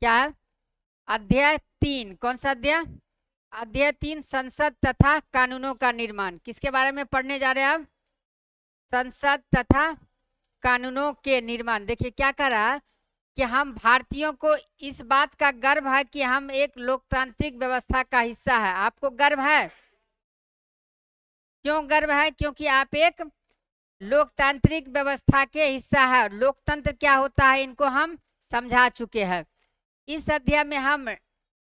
क्या है? अध्याय 3, कौन सा अध्याय? अध्याय 3, संसद तथा कानूनों का निर्माण। किसके बारे में पढ़ने जा रहे हैं आप? संसद तथा कानूनों के निर्माण। देखिए क्या कह रहा है कि हम भारतीयों को इस बात का गर्व है कि हम एक लोकतांत्रिक व्यवस्था का हिस्सा है। आपको गर्व है? क्यों गर्व है? क्योंकि आप एक लोकतांत्रिक व्यवस्था के हिस्सा है। लोकतंत्र क्या होता है इनको हम समझा चुके हैं। इस अध्याय में हम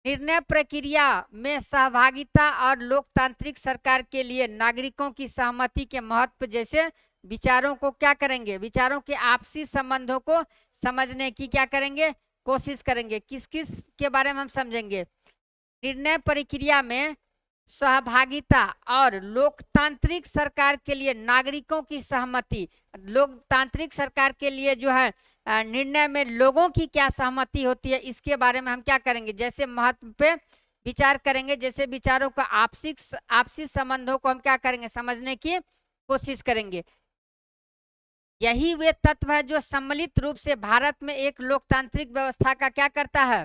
निर्णय प्रक्रिया में सहभागिता और लोकतांत्रिक सरकार के लिए नागरिकों की सहमति के महत्व जैसे विचारों को क्या करेंगे, विचारों के आपसी संबंधों को समझने की क्या करेंगे, कोशिश करेंगे। किस किस के बारे में हम समझेंगे? निर्णय प्रक्रिया में सहभागिता और लोकतांत्रिक सरकार के लिए नागरिकों की सहमति। लोकतांत्रिक सरकार के लिए जो है निर्णय में लोगों की क्या सहमति होती है, इसके बारे में हम क्या करेंगे, जैसे महत्व पे विचार करेंगे, जैसे विचारों का आपसी संबंधों को हम क्या करेंगे, समझने की कोशिश करेंगे। यही वे तत्व है जो सम्मिलित रूप से भारत में एक लोकतांत्रिक व्यवस्था का क्या करता है,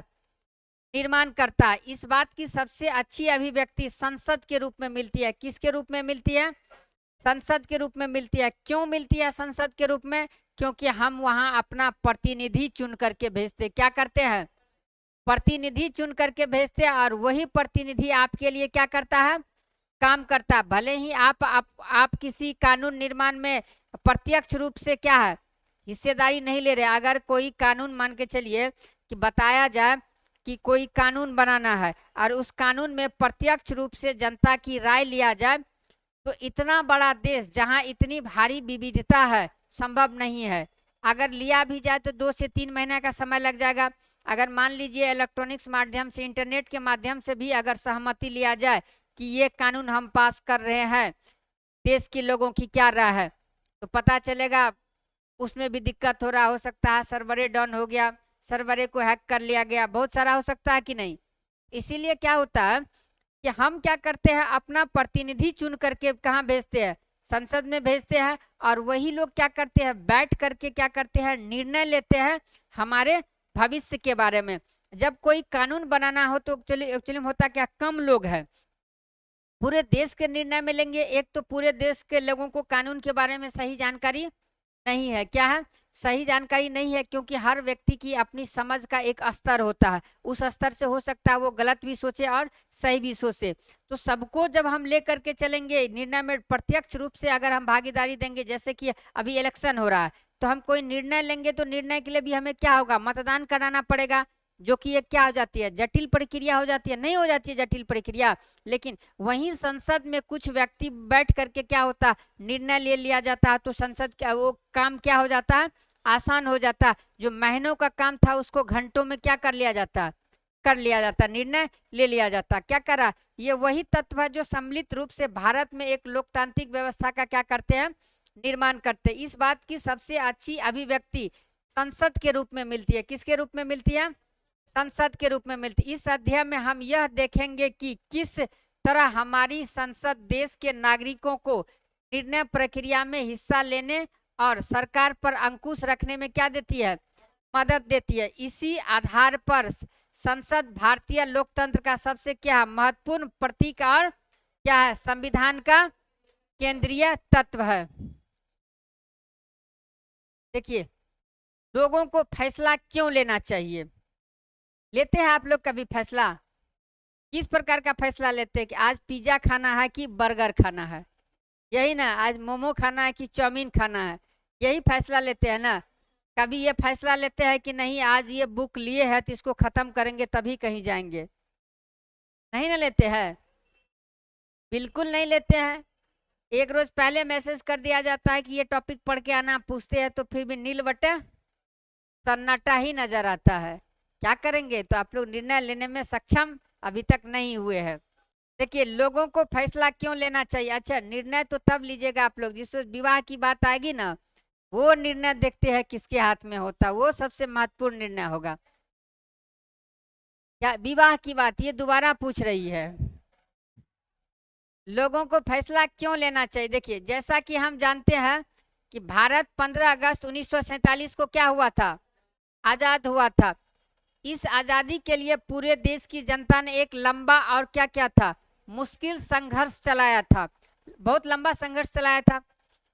निर्माण करता है। इस बात की सबसे अच्छी अभिव्यक्ति संसद के रूप में मिलती है। किसके रूप में मिलती है? संसद के रूप में मिलती है। क्यों मिलती है संसद के रूप में? क्योंकि हम वहां अपना प्रतिनिधि चुन करके भेजते। क्या करते हैं? प्रतिनिधि चुन करके भेजते हैं, और वही प्रतिनिधि आपके लिए क्या करता है, काम करता है। भले ही आप किसी कानून निर्माण में प्रत्यक्ष रूप से क्या है, हिस्सेदारी नहीं ले रहे। अगर कोई कानून, मान के चलिए कि बताया जाए कि कोई कानून बनाना है और उस कानून में प्रत्यक्ष रूप से जनता की राय लिया जाए, तो इतना बड़ा देश जहां इतनी भारी विविधता है, संभव नहीं है। अगर लिया भी जाए तो 2 से 3 महीने का समय लग जाएगा। अगर मान लीजिए इलेक्ट्रॉनिक्स माध्यम से, इंटरनेट के माध्यम से भी अगर सहमति लिया जाए कि ये कानून हम पास कर रहे हैं, देश के लोगों की क्या राय है, तो पता चलेगा उसमें भी दिक्कत हो सकता है, सर्वरे डाउन हो गया, सर्वरे को हैक कर लिया गया, बहुत सारा हो सकता है कि नहीं। इसीलिए क्या होता है कि हम क्या करते हैं, अपना प्रतिनिधि चुन करके कहाँ भेजते हैं, संसद में भेजते हैं, और वही लोग क्या करते हैं, बैठ करके क्या करते हैं, निर्णय लेते हैं हमारे भविष्य के बारे में। जब कोई कानून बनाना हो तो एक्चुअली होता क्या, कम लोग हैं, पूरे देश के निर्णय में लेंगे। एक तो पूरे देश के लोगों को कानून के बारे में सही जानकारी नहीं है। क्या है? सही जानकारी नहीं है, क्योंकि हर व्यक्ति की अपनी समझ का एक स्तर होता है। उस स्तर से हो सकता है वो गलत भी सोचे और सही भी सोचे। तो सबको जब हम ले करके चलेंगे निर्णय में, प्रत्यक्ष रूप से अगर हम भागीदारी देंगे, जैसे कि अभी इलेक्शन हो रहा है, तो हम कोई निर्णय लेंगे तो निर्णय के लिए भी हमें क्या होगा, मतदान कराना पड़ेगा, जो कि एक क्या हो जाती है, जटिल प्रक्रिया हो जाती है। नहीं हो जाती है जटिल प्रक्रिया, लेकिन वहीं संसद में कुछ व्यक्ति बैठ करके क्या होता है, निर्णय ले लिया जाता है। तो संसद का वो काम क्या हो जाता है, आसान हो जाता है। जो महीनों का काम था उसको घंटों में क्या कर लिया जाता है, कर लिया जाता, निर्णय ले लिया जाता। क्या करा, ये वही तत्व है जो सम्मिलित रूप से भारत में एक लोकतांत्रिक व्यवस्था का क्या करते हैं, निर्माण करते हैं। इस बात की सबसे अच्छी अभिव्यक्ति संसद के रूप में मिलती है। किसके रूप में मिलती है? संसद के रूप में मिलती। इस अध्याय में हम यह देखेंगे कि किस तरह हमारी संसद देश के नागरिकों को निर्णय प्रक्रिया में हिस्सा लेने और सरकार पर अंकुश रखने में क्या देती है, मदद देती है। इसी आधार पर संसद भारतीय लोकतंत्र का सबसे क्या महत्वपूर्ण प्रतीक और क्या है, संविधान का केंद्रीय तत्व है। देखिए, लोगों को फैसला क्यों लेना चाहिए, लेते हैं आप लोग कभी फैसला? किस प्रकार का फैसला लेते हैं कि आज पिज्जा खाना है कि बर्गर खाना है, यही ना, आज मोमो खाना है कि चाउमीन खाना है, यही फैसला लेते हैं ना। कभी ये फैसला लेते हैं कि नहीं आज ये बुक लिए है तो इसको खत्म करेंगे तभी कहीं जाएंगे? नहीं ना लेते हैं, बिल्कुल नहीं लेते हैं। एक रोज पहले मैसेज कर दिया जाता है कि ये टॉपिक पढ़ के आना, पूछते हैं तो फिर भी नील बटे सन्नाटा ही नजर आता है। क्या करेंगे? तो आप लोग निर्णय लेने में सक्षम अभी तक नहीं हुए हैं। देखिए, लोगों को फैसला क्यों लेना चाहिए? अच्छा, निर्णय तो तब लीजिएगा आप लोग जिस विवाह की बात आएगी ना, वो निर्णय देखते हैं किसके हाथ में होता, वो सबसे महत्वपूर्ण निर्णय होगा। क्या विवाह की बात ये दोबारा पूछ रही है? लोगों को फैसला क्यों लेना चाहिए? देखिए, जैसा कि हम जानते हैं कि भारत 15 अगस्त 1947 को क्या हुआ था, आजाद हुआ था। इस आजादी के लिए पूरे देश की जनता ने एक लंबा और क्या क्या था, मुश्किल संघर्ष चलाया था, बहुत लंबा संघर्ष चलाया था।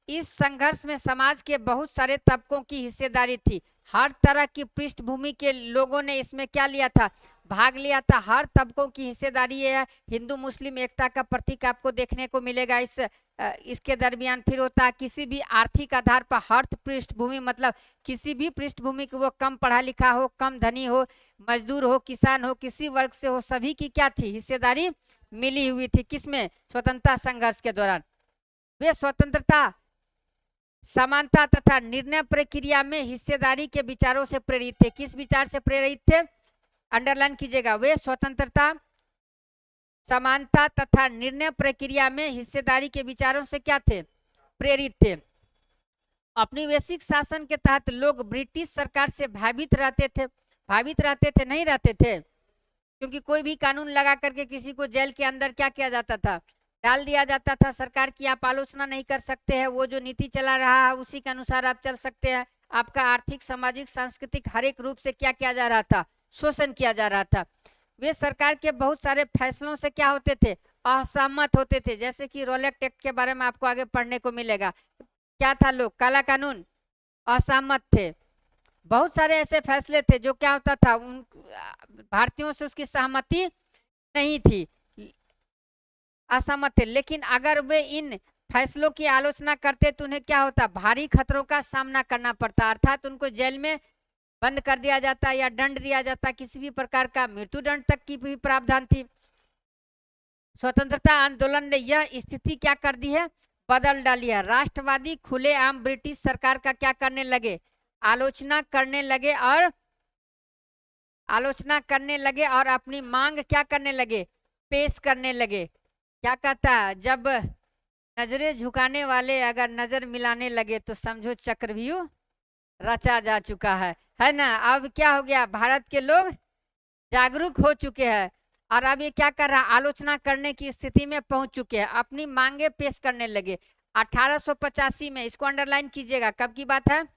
इस संघर्ष में समाज के बहुत सारे तबकों की हिस्सेदारी थी, हर तरह की पृष्ठभूमि के लोगों ने इसमें क्या लिया था, भाग लिया था, हर तबकों की हिस्सेदारी है। हिंदू मुस्लिम एकता का प्रतीक आपको देखने को मिलेगा इसके दरमियान। फिर होता है किसी भी आर्थिक आधार पर हर पृष्ठभूमि, मतलब किसी भी पृष्ठभूमि को, वो कम पढ़ा लिखा हो, कम धनी हो, मजदूर हो, किसान हो, किसी वर्ग से हो, सभी की क्या थी, हिस्सेदारी मिली हुई थी। किसमें, स्वतंत्रता संघर्ष के दौरान। वे स्वतंत्रता, समानता तथा निर्णय प्रक्रिया में हिस्सेदारी के विचारों से प्रेरित थे। किस विचार से प्रेरित थे, अंडरलाइन कीजिएगा, वे स्वतंत्रता, समानता तथा निर्णय प्रक्रिया में हिस्सेदारी के विचारों से क्या थे, प्रेरित थे। औपनिवेशिक शासन के तहत लोग ब्रिटिश सरकार से भयभीत रहते थे, नहीं रहते थे, क्योंकि कोई भी कानून लगा करके किसी को जेल के अंदर क्या किया जाता था, डाल दिया जाता था। सरकार की आप आलोचना नहीं कर सकते हैं, वो जो नीति चला रहा है उसी के अनुसार आप चल सकते हैं। आपका आर्थिक, सामाजिक, सांस्कृतिक हर एक रूप से क्या किया जा रहा था, शोषण किया जा रहा था। वे सरकार के बहुत सारे फैसलों से क्या होते थे, असहमत होते थे। जैसे कि रोलेक्ट एक्ट के बारे में आपको आगे पढ़ने को मिलेगा, क्या था, लोग काला कानून, असहमत थे। बहुत सारे ऐसे फैसले थे जो क्या होता था, उन भारतीयों से उसकी सहमति नहीं थी, असहमत थे। लेकिन अगर वे इन फैसलों की आलोचना करते तो उन्हें क्या होता, भारी खतरों का सामना करना पड़ता, अर्थात उनको जेल में बंद कर दिया जाता या दंड दिया जाता, किसी भी प्रकार का मृत्यु दंड तक की भी प्रावधान थी। स्वतंत्रता आंदोलन ने यह स्थिति क्या कर दी है, बदल डाली है। राष्ट्रवादी खुलेआम ब्रिटिश सरकार का क्या करने लगे, आलोचना करने लगे और अपनी मांग क्या करने लगे, पेश करने लगे। क्या कहता है, जब नजरें झुकाने वाले अगर नजर मिलाने लगे तो समझो चक्रव्यूह रचा जा चुका है ना। अब क्या हो गया, भारत के लोग जागरूक हो चुके हैं और अब ये क्या कर रहा है, आलोचना करने की स्थिति में पहुंच चुके हैं, अपनी मांगे पेश करने लगे। 1885 में, इसको अंडरलाइन कीजिएगा, कब की बात है,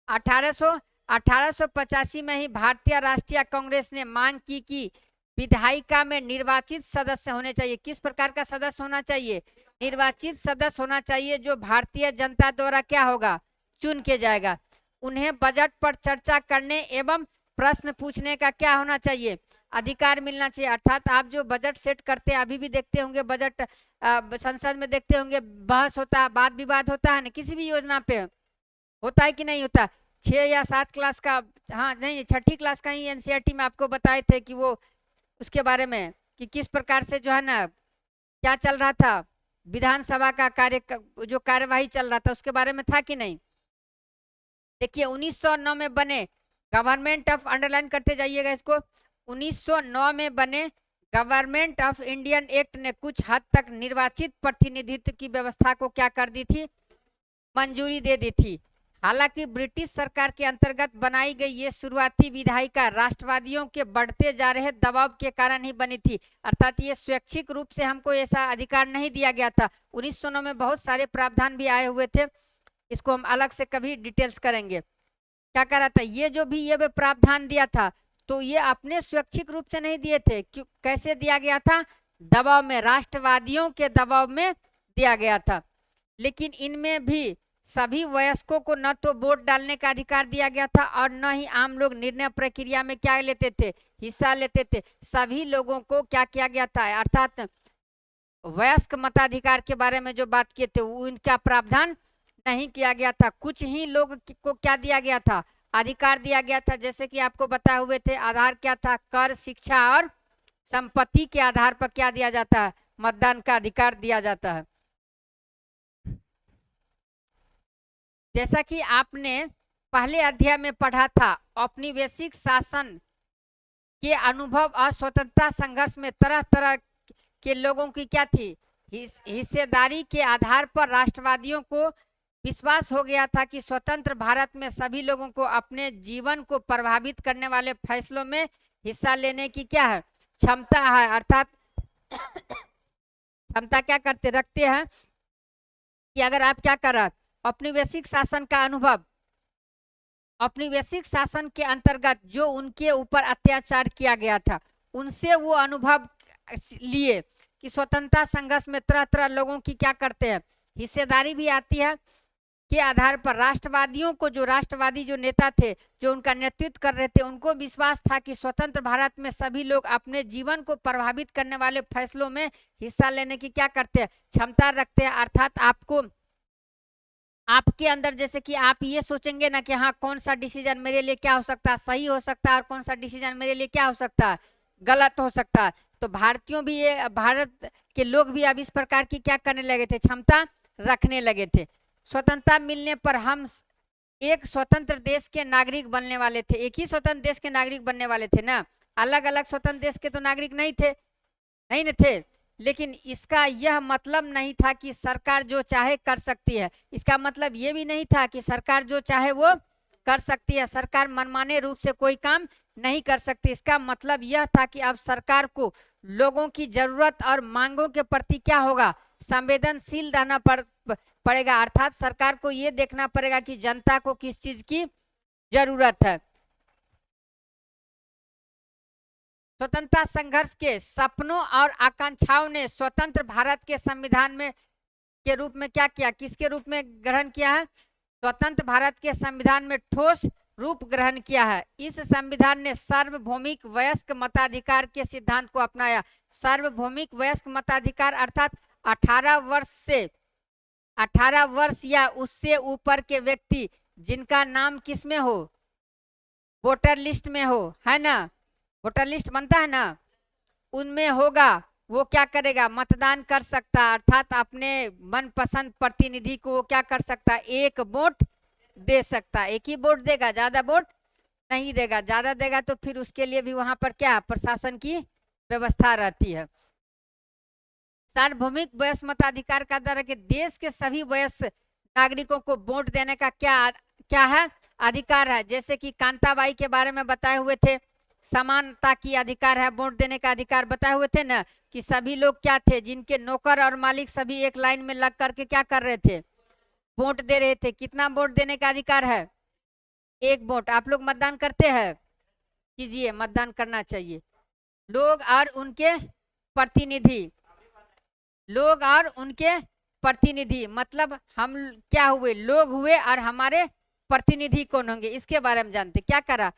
1885 में ही भारतीय राष्ट्रीय कांग्रेस ने मांग की कि विधायिका में निर्वाचित सदस्य होने चाहिए। किस प्रकार का सदस्य होना चाहिए, निर्वाचित सदस्य होना चाहिए, जो भारतीय जनता द्वारा क्या होगा, चुन के जाएगा। उन्हें बजट पर चर्चा करने एवं प्रश्न पूछने का क्या होना चाहिए, अधिकार मिलना चाहिए। अर्थात आप जो बजट सेट करते हैं, अभी भी देखते होंगे बजट संसद में देखते होंगे, बहस होता है, वाद विवाद होता है ना, किसी भी योजना पे होता है कि नहीं होता। 6 या 7 क्लास का, हाँ नहीं 6ठी क्लास का ही एनसीईआरटी में आपको बताए थे कि वो उसके बारे में कि किस प्रकार से जो है ना क्या चल रहा था, विधानसभा का जो कार्यवाही चल रहा था उसके बारे में था कि नहीं। देखिए 1909 में बने गवर्नमेंट ऑफ, अंडरलाइन करते जाइएगा इसको, 1909 में बने गवर्नमेंट ऑफ इंडियन एक्ट ने कुछ हद तक निर्वाचित प्रतिनिधित्व की व्यवस्था को क्या कर दी थी, मंजूरी दे दी थी। हालांकि ब्रिटिश सरकार के अंतर्गत बनाई गई ये शुरुआती विधायिका राष्ट्रवादियों के बढ़ते जा रहे दबाव के कारण ही बनी थी, अर्थात ये स्वैच्छिक रूप से हमको ऐसा अधिकार नहीं दिया गया था। 1909 में बहुत सारे प्रावधान भी आए हुए थे, इसको हम अलग से कभी डिटेल्स करेंगे। क्या कर रहा था, ये जो भी ये प्रावधान दिया था तो ये अपने स्वैच्छिक रूप से नहीं दिए थे, क्यों, कैसे दिया गया था, दबाव में, राष्ट्रवादियों के दबाव में दिया गया था। लेकिन इनमें भी सभी वयस्कों को न तो वोट डालने का अधिकार दिया गया था और न ही आम लोग निर्णय प्रक्रिया में क्या लेते थे, हिस्सा लेते थे। सभी लोगों को क्या किया गया था, अर्थात वयस्क मताधिकार के बारे में जो बात किए थे उनका प्रावधान नहीं किया गया था। कुछ ही लोग को क्या दिया गया था, अधिकार दिया गया था, जैसे कि आपको बताए हुए थे। आधार क्या था, कर, शिक्षा और संपत्ति के आधार पर क्या दिया जाता है, मतदान का अधिकार दिया जाता है। जैसा कि आपने पहले अध्याय में पढ़ा था, औपनिवेशिक शासन के अनुभव और स्वतंत्रता संघर्ष में तरह तरह के लोगों की क्या थी, हिस्सेदारी के आधार पर राष्ट्रवादियों को विश्वास हो गया था कि स्वतंत्र भारत में सभी लोगों को अपने जीवन को प्रभावित करने वाले फैसलों में हिस्सा लेने की क्या है, क्षमता है। अर्थात क्षमता क्या करते रखते हैं कि अगर आप क्या कर रहे, औपनिवेशिक शासन का अनुभव औपनिवेशिक शासन के अंतर्गत जो उनके ऊपर अत्याचार किया गया था, उनसे वो अनुभव लिए कि स्वतंत्रता संघर्ष में तरह तरह लोगों की क्या करते हैं, हिस्सेदारी भी आती है के आधार पर राष्ट्रवादियों को, जो राष्ट्रवादी जो नेता थे जो उनका नेतृत्व कर रहे थे, उनको विश्वास था कि स्वतंत्र भारत में सभी लोग अपने जीवन को प्रभावित करने वाले फैसलों में हिस्सा लेने की क्या करते हैं, क्षमता रखते हैं। अर्थात आपको आपके अंदर जैसे कि आप ये सोचेंगे ना कि हाँ कौन सा डिसीजन मेरे लिए क्या हो सकता है, सही हो सकता है, और कौन सा डिसीजन मेरे लिए क्या हो सकता है, गलत हो सकता है। तो भारतीयों भी, ये भारत के लोग भी अब इस प्रकार की क्या करने लगे थे, क्षमता रखने लगे थे। स्वतंत्रता मिलने पर हम एक स्वतंत्र देश के नागरिक बनने वाले थे, एक ही स्वतंत्र देश के नागरिक बनने वाले थे ना, अलग अलग स्वतंत्र देश के तो नागरिक नहीं थे, नहीं न थे। लेकिन इसका यह मतलब नहीं था कि सरकार जो चाहे कर सकती है, इसका मतलब ये भी नहीं था कि सरकार जो चाहे वो कर सकती है, सरकार मनमाने रूप से कोई काम नहीं कर सकती। इसका मतलब यह था कि अब सरकार को लोगों की जरूरत और मांगों के प्रति क्या होगा, संवेदनशील रहना पड़ेगा। अर्थात सरकार को ये देखना पड़ेगा कि जनता को किस चीज की जरूरत है। स्वतंत्रता संघर्ष के सपनों और आकांक्षाओं ने स्वतंत्र भारत के संविधान में के रूप में क्या किया, किसके रूप में ग्रहण किया है, स्वतंत्र भारत के संविधान में ठोस रूप ग्रहण किया है। इस संविधान ने सार्वभौमिक वयस्क मताधिकार के सिद्धांत को अपनाया। सार्वभौमिक वयस्क मताधिकार अर्थात 18 वर्ष या उससे ऊपर के व्यक्ति जिनका नाम किस में हो, वोटर लिस्ट में हो, है ना, वोटर लिस्ट बनता है ना, उनमें होगा, वो क्या करेगा, मतदान कर सकता है। अर्थात अपने मनपसंद प्रतिनिधि को वो क्या कर सकता है, एक वोट दे सकता है। एक ही वोट देगा, ज्यादा वोट नहीं देगा। ज्यादा देगा तो फिर उसके लिए भी वहां पर क्या प्रशासन की व्यवस्था रहती है। सार्वभौमिक वयस्क मताधिकार का द्वारा के देश के सभी वयस्क नागरिकों को वोट देने का क्या है, अधिकार है। जैसे कि कांताबाई के बारे में बताए हुए थे, समानता की अधिकार है, वोट देने का अधिकार बताए हुए थे ना, कि सभी लोग क्या थे, जिनके नौकर और मालिक सभी एक लाइन में लग करके क्या कर रहे थे, वोट दे रहे थे। कितना वोट देने का अधिकार है, एक वोट। आप लोग मतदान करते हैं, कीजिए, मतदान करना चाहिए। लोग और उनके प्रतिनिधि, लोग और उनके प्रतिनिधि मतलब हम क्या हुए, लोग हुए, और हमारे प्रतिनिधि कौन होंगे, इसके बारे में जानते। क्या करा,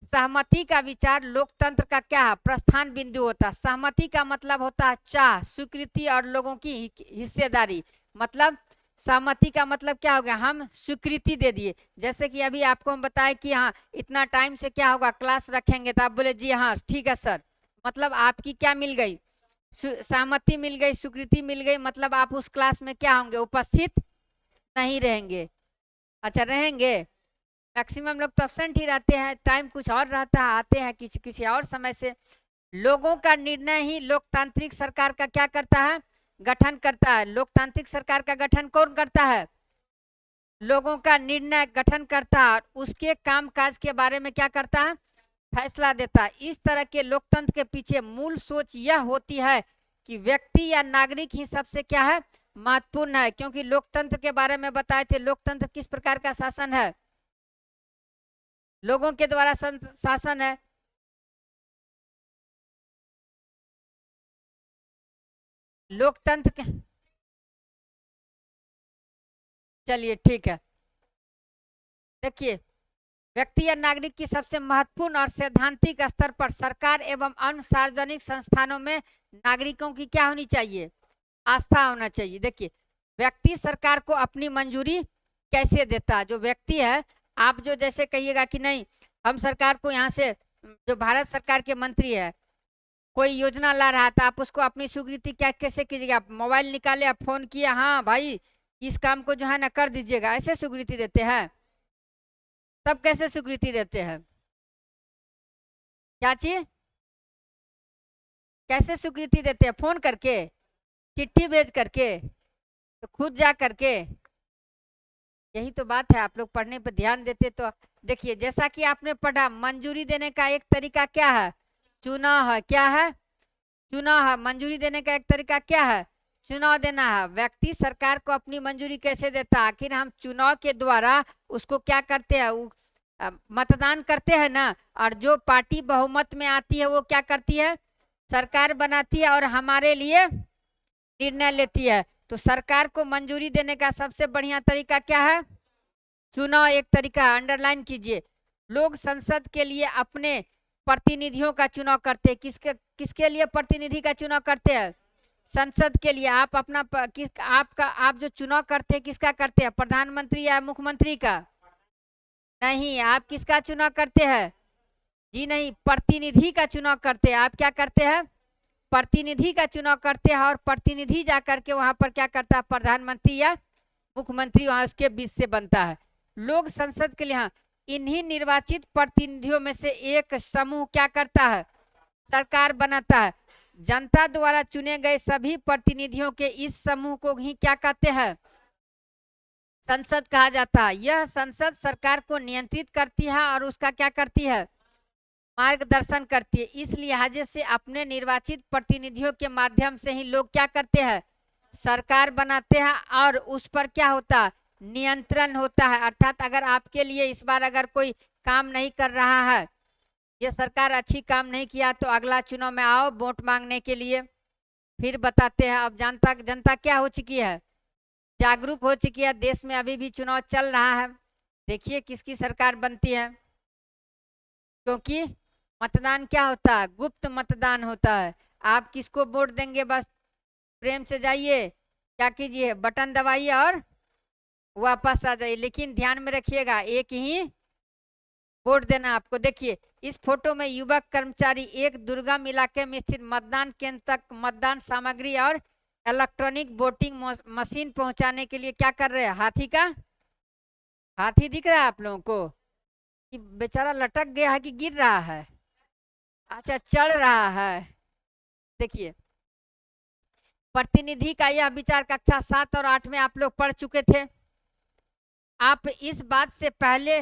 सहमति का विचार लोकतंत्र का क्या है, प्रस्थान बिंदु होता है। सहमति का मतलब होता है चाह, स्वीकृति और लोगों की हिस्सेदारी। मतलब सहमति का मतलब क्या हो गया, हम स्वीकृति दे दिए। जैसे कि अभी आपको हम बताए कि हाँ इतना टाइम से क्या होगा, क्लास रखेंगे, तो आप बोले जी हाँ ठीक है सर, मतलब आपकी क्या मिल गई, सहमति मिल गई, स्वीकृति मिल गई। मतलब आप उस क्लास में क्या होंगे, उपस्थित नहीं रहेंगे। अच्छा रहेंगे, मैक्सिमम लोग तो एब्सेंट ही रहते हैं, टाइम कुछ और रहता है, आते हैं किसी और समय से। लोगों का निर्णय ही लोकतांत्रिक सरकार का क्या करता है, गठन करता है। लोकतांत्रिक सरकार का गठन कौन करता है, लोगों का निर्णय गठन करता है, और उसके कामकाज के बारे में क्या करता है, फैसला देता है। इस तरह के लोकतंत्र के पीछे मूल सोच यह होती है कि व्यक्ति या नागरिक ही सबसे क्या है, महत्वपूर्ण है। क्योंकि लोकतंत्र के बारे में बताए थे, लोकतंत्र किस प्रकार का शासन है, लोगों के द्वारा शासन है। लोकतंत्र के, चलिए ठीक है, देखिए, व्यक्ति या नागरिक की सबसे महत्वपूर्ण और सैद्धांतिक स्तर पर सरकार एवं अन्य सार्वजनिक संस्थानों में नागरिकों की क्या होनी चाहिए, आस्था होना चाहिए। देखिए, व्यक्ति सरकार को अपनी मंजूरी कैसे देता है, जो व्यक्ति है, आप जो जैसे कहिएगा कि नहीं हम सरकार को यहाँ से, जो भारत सरकार के मंत्री है, कोई योजना ला रहा था, आप उसको अपनी स्वीकृति क्या कैसे कीजिएगा, आप मोबाइल निकाले, आप फोन किया, हाँ भाई इस काम को जो है ना कर दीजिएगा, ऐसे स्वीकृति देते हैं। तब कैसे स्वीकृति देते हैं, क्या चीज, कैसे स्वीकृति देते हैं, फोन करके, चिट्ठी भेज करके, तो खुद जा करके, यही तो बात है। आप लोग पढ़ने पर ध्यान देते तो देखिए, जैसा कि आपने पढ़ा, मंजूरी देने का एक तरीका क्या है, चुनाव है। क्या है, चुनाव है। मंजूरी देने का एक तरीका क्या है, चुनाव देना है। व्यक्ति सरकार को अपनी मंजूरी कैसे देता है, आखिर हम चुनाव के द्वारा उसको क्या करते हैं, मतदान करते हैं ना, और जो पार्टी बहुमत में आती है वो क्या करती है, सरकार बनाती है और हमारे लिए निर्णय लेती है। तो सरकार को मंजूरी देने का सबसे बढ़िया तरीका क्या है, चुनाव एक तरीका। अंडरलाइन कीजिए, लोग संसद के लिए अपने प्रतिनिधियों का चुनाव करते हैं। किसके किसके लिए प्रतिनिधि का चुनाव करते हैं, संसद के लिए। आप अपना आप जो चुनाव करते हैं किसका करते हैं, प्रधानमंत्री या मुख्यमंत्री का? नहीं, आप किसका चुनाव करते हैं, जी नहीं, प्रतिनिधि का चुनाव करते हैं। आप क्या करते हैं, प्रतिनिधि का चुनाव करते हैं, और प्रतिनिधि जाकर के वहां पर क्या करता है, प्रधानमंत्री या मुख्यमंत्री वहां उसके बीच से बनता है। लोग संसद के लिए, हाँ, इन्हीं निर्वाचित प्रतिनिधियों में से एक समूह क्या करता है, सरकार बनाता है। जनता द्वारा चुने गए सभी प्रतिनिधियों के इस समूह को ही क्या कहते हैं, संसद कहा जाता है। यह संसद सरकार को नियंत्रित करती है और उसका क्या करती है, मार्गदर्शन करती है। इस लिहाजे से अपने निर्वाचित प्रतिनिधियों के माध्यम से ही लोग क्या करते हैं, सरकार बनाते हैं, और उस पर क्या होता है, नियंत्रण होता है। अर्थात अगर आपके लिए इस बार अगर कोई काम नहीं कर रहा है, ये सरकार अच्छी काम नहीं किया, तो अगला चुनाव में आओ वोट मांगने के लिए, फिर बताते हैं। अब जनता क्या हो चुकी है, जागरूक हो चुकी है। देश में अभी भी चुनाव चल रहा है, देखिए किसकी सरकार बनती है। क्योंकि मतदान क्या होता है, गुप्त मतदान होता है। आप किसको वोट देंगे, बस प्रेम से जाइए, क्या कीजिए, बटन दबाइए और वापस आ जाइए। लेकिन ध्यान में रखिएगा, एक ही वोट देना आपको। देखिए इस फोटो में युवक कर्मचारी एक दुर्गम इलाके में स्थित मतदान केंद्र तक मतदान सामग्री और इलेक्ट्रॉनिक वोटिंग मशीन पहुंचाने के लिए क्या कर रहे हैं, हाथी दिख रहा है आप लोगों को, कि बेचारा लटक गया है कि गिर रहा है, अच्छा चढ़ रहा है। देखिए प्रतिनिधि का यह विचार कक्षा 7 और 8 में आप लोग पढ़ चुके थे। आप इस बात से पहले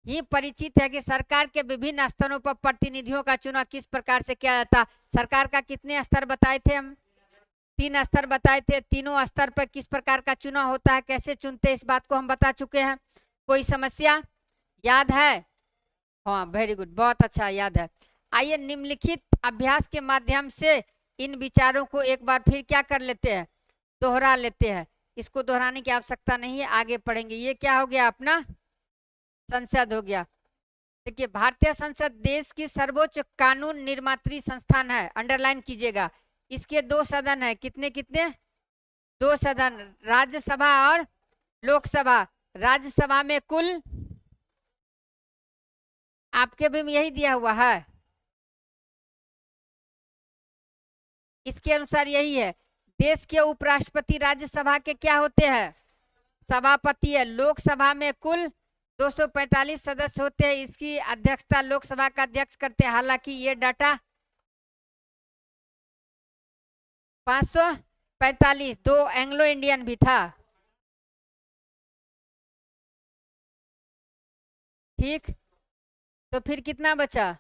ही परिचित है कि सरकार के विभिन्न स्तरों पर प्रतिनिधियों का चुनाव किस प्रकार से किया जाता। सरकार का कितने स्तर बताए थे हम, 3 स्तर बताए थे। तीनों स्तर पर किस प्रकार का चुनाव होता है, कैसे चुनते हैं, इस बात को हम बता चुके हैं। कोई समस्या याद है, हाँ वेरी गुड, बहुत अच्छा याद है। आइए निम्नलिखित अभ्यास के माध्यम से इन विचारों को एक बार फिर क्या कर लेते हैं, दोहरा लेते हैं। इसको दोहराने की आवश्यकता नहीं है, आगे पढ़ेंगे। ये क्या हो गया, अपना संसद हो गया। देखिए भारतीय संसद देश की सर्वोच्च कानून निर्मात्री संस्थान है, अंडरलाइन कीजिएगा। इसके 2 सदन है, कितने कितने, 2 सदन, राज्यसभा और लोकसभा। राज्यसभा में कुल, आपके भी यही दिया हुआ है, इसके अनुसार यही है। देश के उपराष्ट्रपति राज्यसभा के क्या होते हैं, सभापति है। लोकसभा में कुल 245 सदस्य होते हैं, इसकी अध्यक्षता लोकसभा का अध्यक्ष करते हैं। हालांकि ये डाटा 545, 2 एंग्लो इंडियन भी था, ठीक। तो फिर कितना बचा,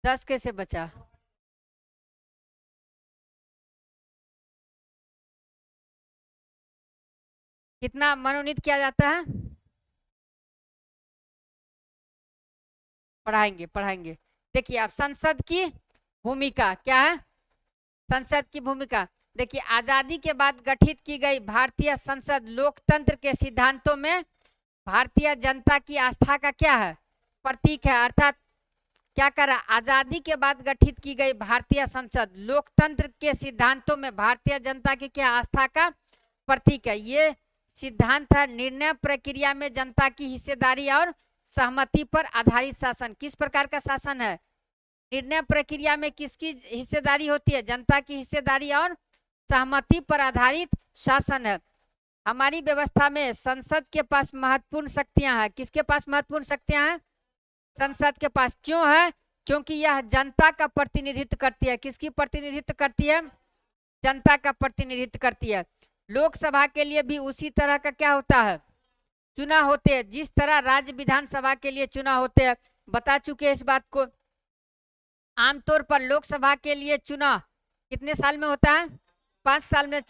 10 कैसे बचा, कितना मनोनीत किया जाता है, पढ़ाएंगे पढ़ाएंगे। देखिए आप संसद की भूमिका क्या है, संसद की भूमिका देखिए, आजादी के बाद गठित की गई भारतीय संसद लोकतंत्र के सिद्धांतों में भारतीय जनता की आस्था का क्या है, प्रतीक है। अर्थात क्या करा, आजादी के बाद गठित की गई भारतीय संसद लोकतंत्र के सिद्धांतों में भारतीय जनता की क्या आस्था का प्रतीक है। ये सिद्धांत है निर्णय प्रक्रिया में जनता की हिस्सेदारी और सहमति पर आधारित शासन। किस प्रकार का शासन है, निर्णय प्रक्रिया में किसकी हिस्सेदारी होती है, जनता की हिस्सेदारी और सहमति पर आधारित शासन है। हमारी व्यवस्था में संसद के पास महत्वपूर्ण शक्तियां हैं। किसके पास महत्वपूर्ण शक्तियां हैं, संसद के पास। क्यों है, क्योंकि यह जनता का प्रतिनिधित्व करती है। किसकी प्रतिनिधित्व करती है, जनता का प्रतिनिधित्व करती है। लोकसभा के लिए भी उसी तरह का क्या होता है, चुनाव होते हैं, जिस तरह राज्य विधानसभा के लिए चुनाव होते हैं। बता चुके हैं इस बात को। आमतौर पर लोकसभा के लिए चुनाव कितने साल में होता है, 5 साल में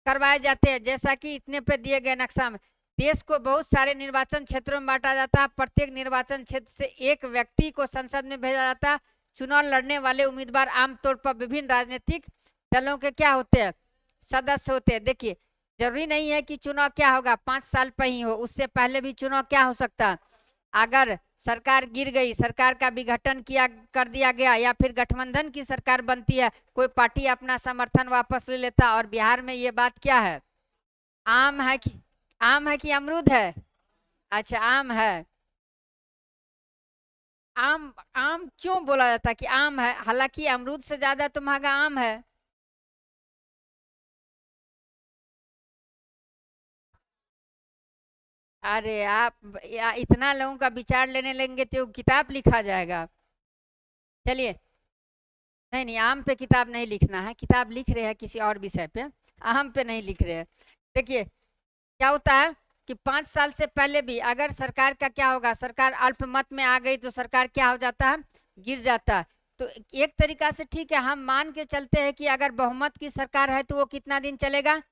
करवाए जाते हैं, जैसा कि इतने पे दिए गए नक्शा में। देश को बहुत सारे निर्वाचन क्षेत्रों में बांटा जाता है। प्रत्येक निर्वाचन क्षेत्र से एक व्यक्ति को संसद में भेजा जाता है। चुनाव लड़ने वाले उम्मीदवार आमतौर पर विभिन्न राजनीतिक दलों के क्या होते हैं, सदस्य होते हैं। देखिए, जरूरी नहीं है कि चुनाव क्या होगा 5 साल पर ही हो, उससे पहले भी चुनाव क्या हो सकता है। अगर सरकार गिर गई, सरकार का विघटन किया कर दिया गया, या फिर गठबंधन की सरकार बनती है, कोई पार्टी अपना समर्थन वापस ले लेता। और बिहार में ये बात क्या है, आम है कि अमरूद है? अच्छा, आम है। आम आम क्यों बोला जाता है कि आम है, हालांकि अमरूद से ज्यादा तो महंगा आम है। अरे आप इतना लोगों का विचार लेने लेंगे तो किताब लिखा जाएगा। चलिए, नहीं नहीं, आम पे किताब नहीं लिखना है, किताब लिख रहे हैं किसी और विषय पे, आम पे नहीं लिख रहे हैं। देखिए क्या होता है कि 5 साल से पहले भी अगर सरकार का क्या होगा, सरकार अल्पमत में आ गई तो सरकार क्या हो जाता है, गिर जाता है। तो एक तरीका से ठीक है, हम मान के चलते हैं कि अगर बहुमत की सरकार है तो वो कितना दिन चलेगा,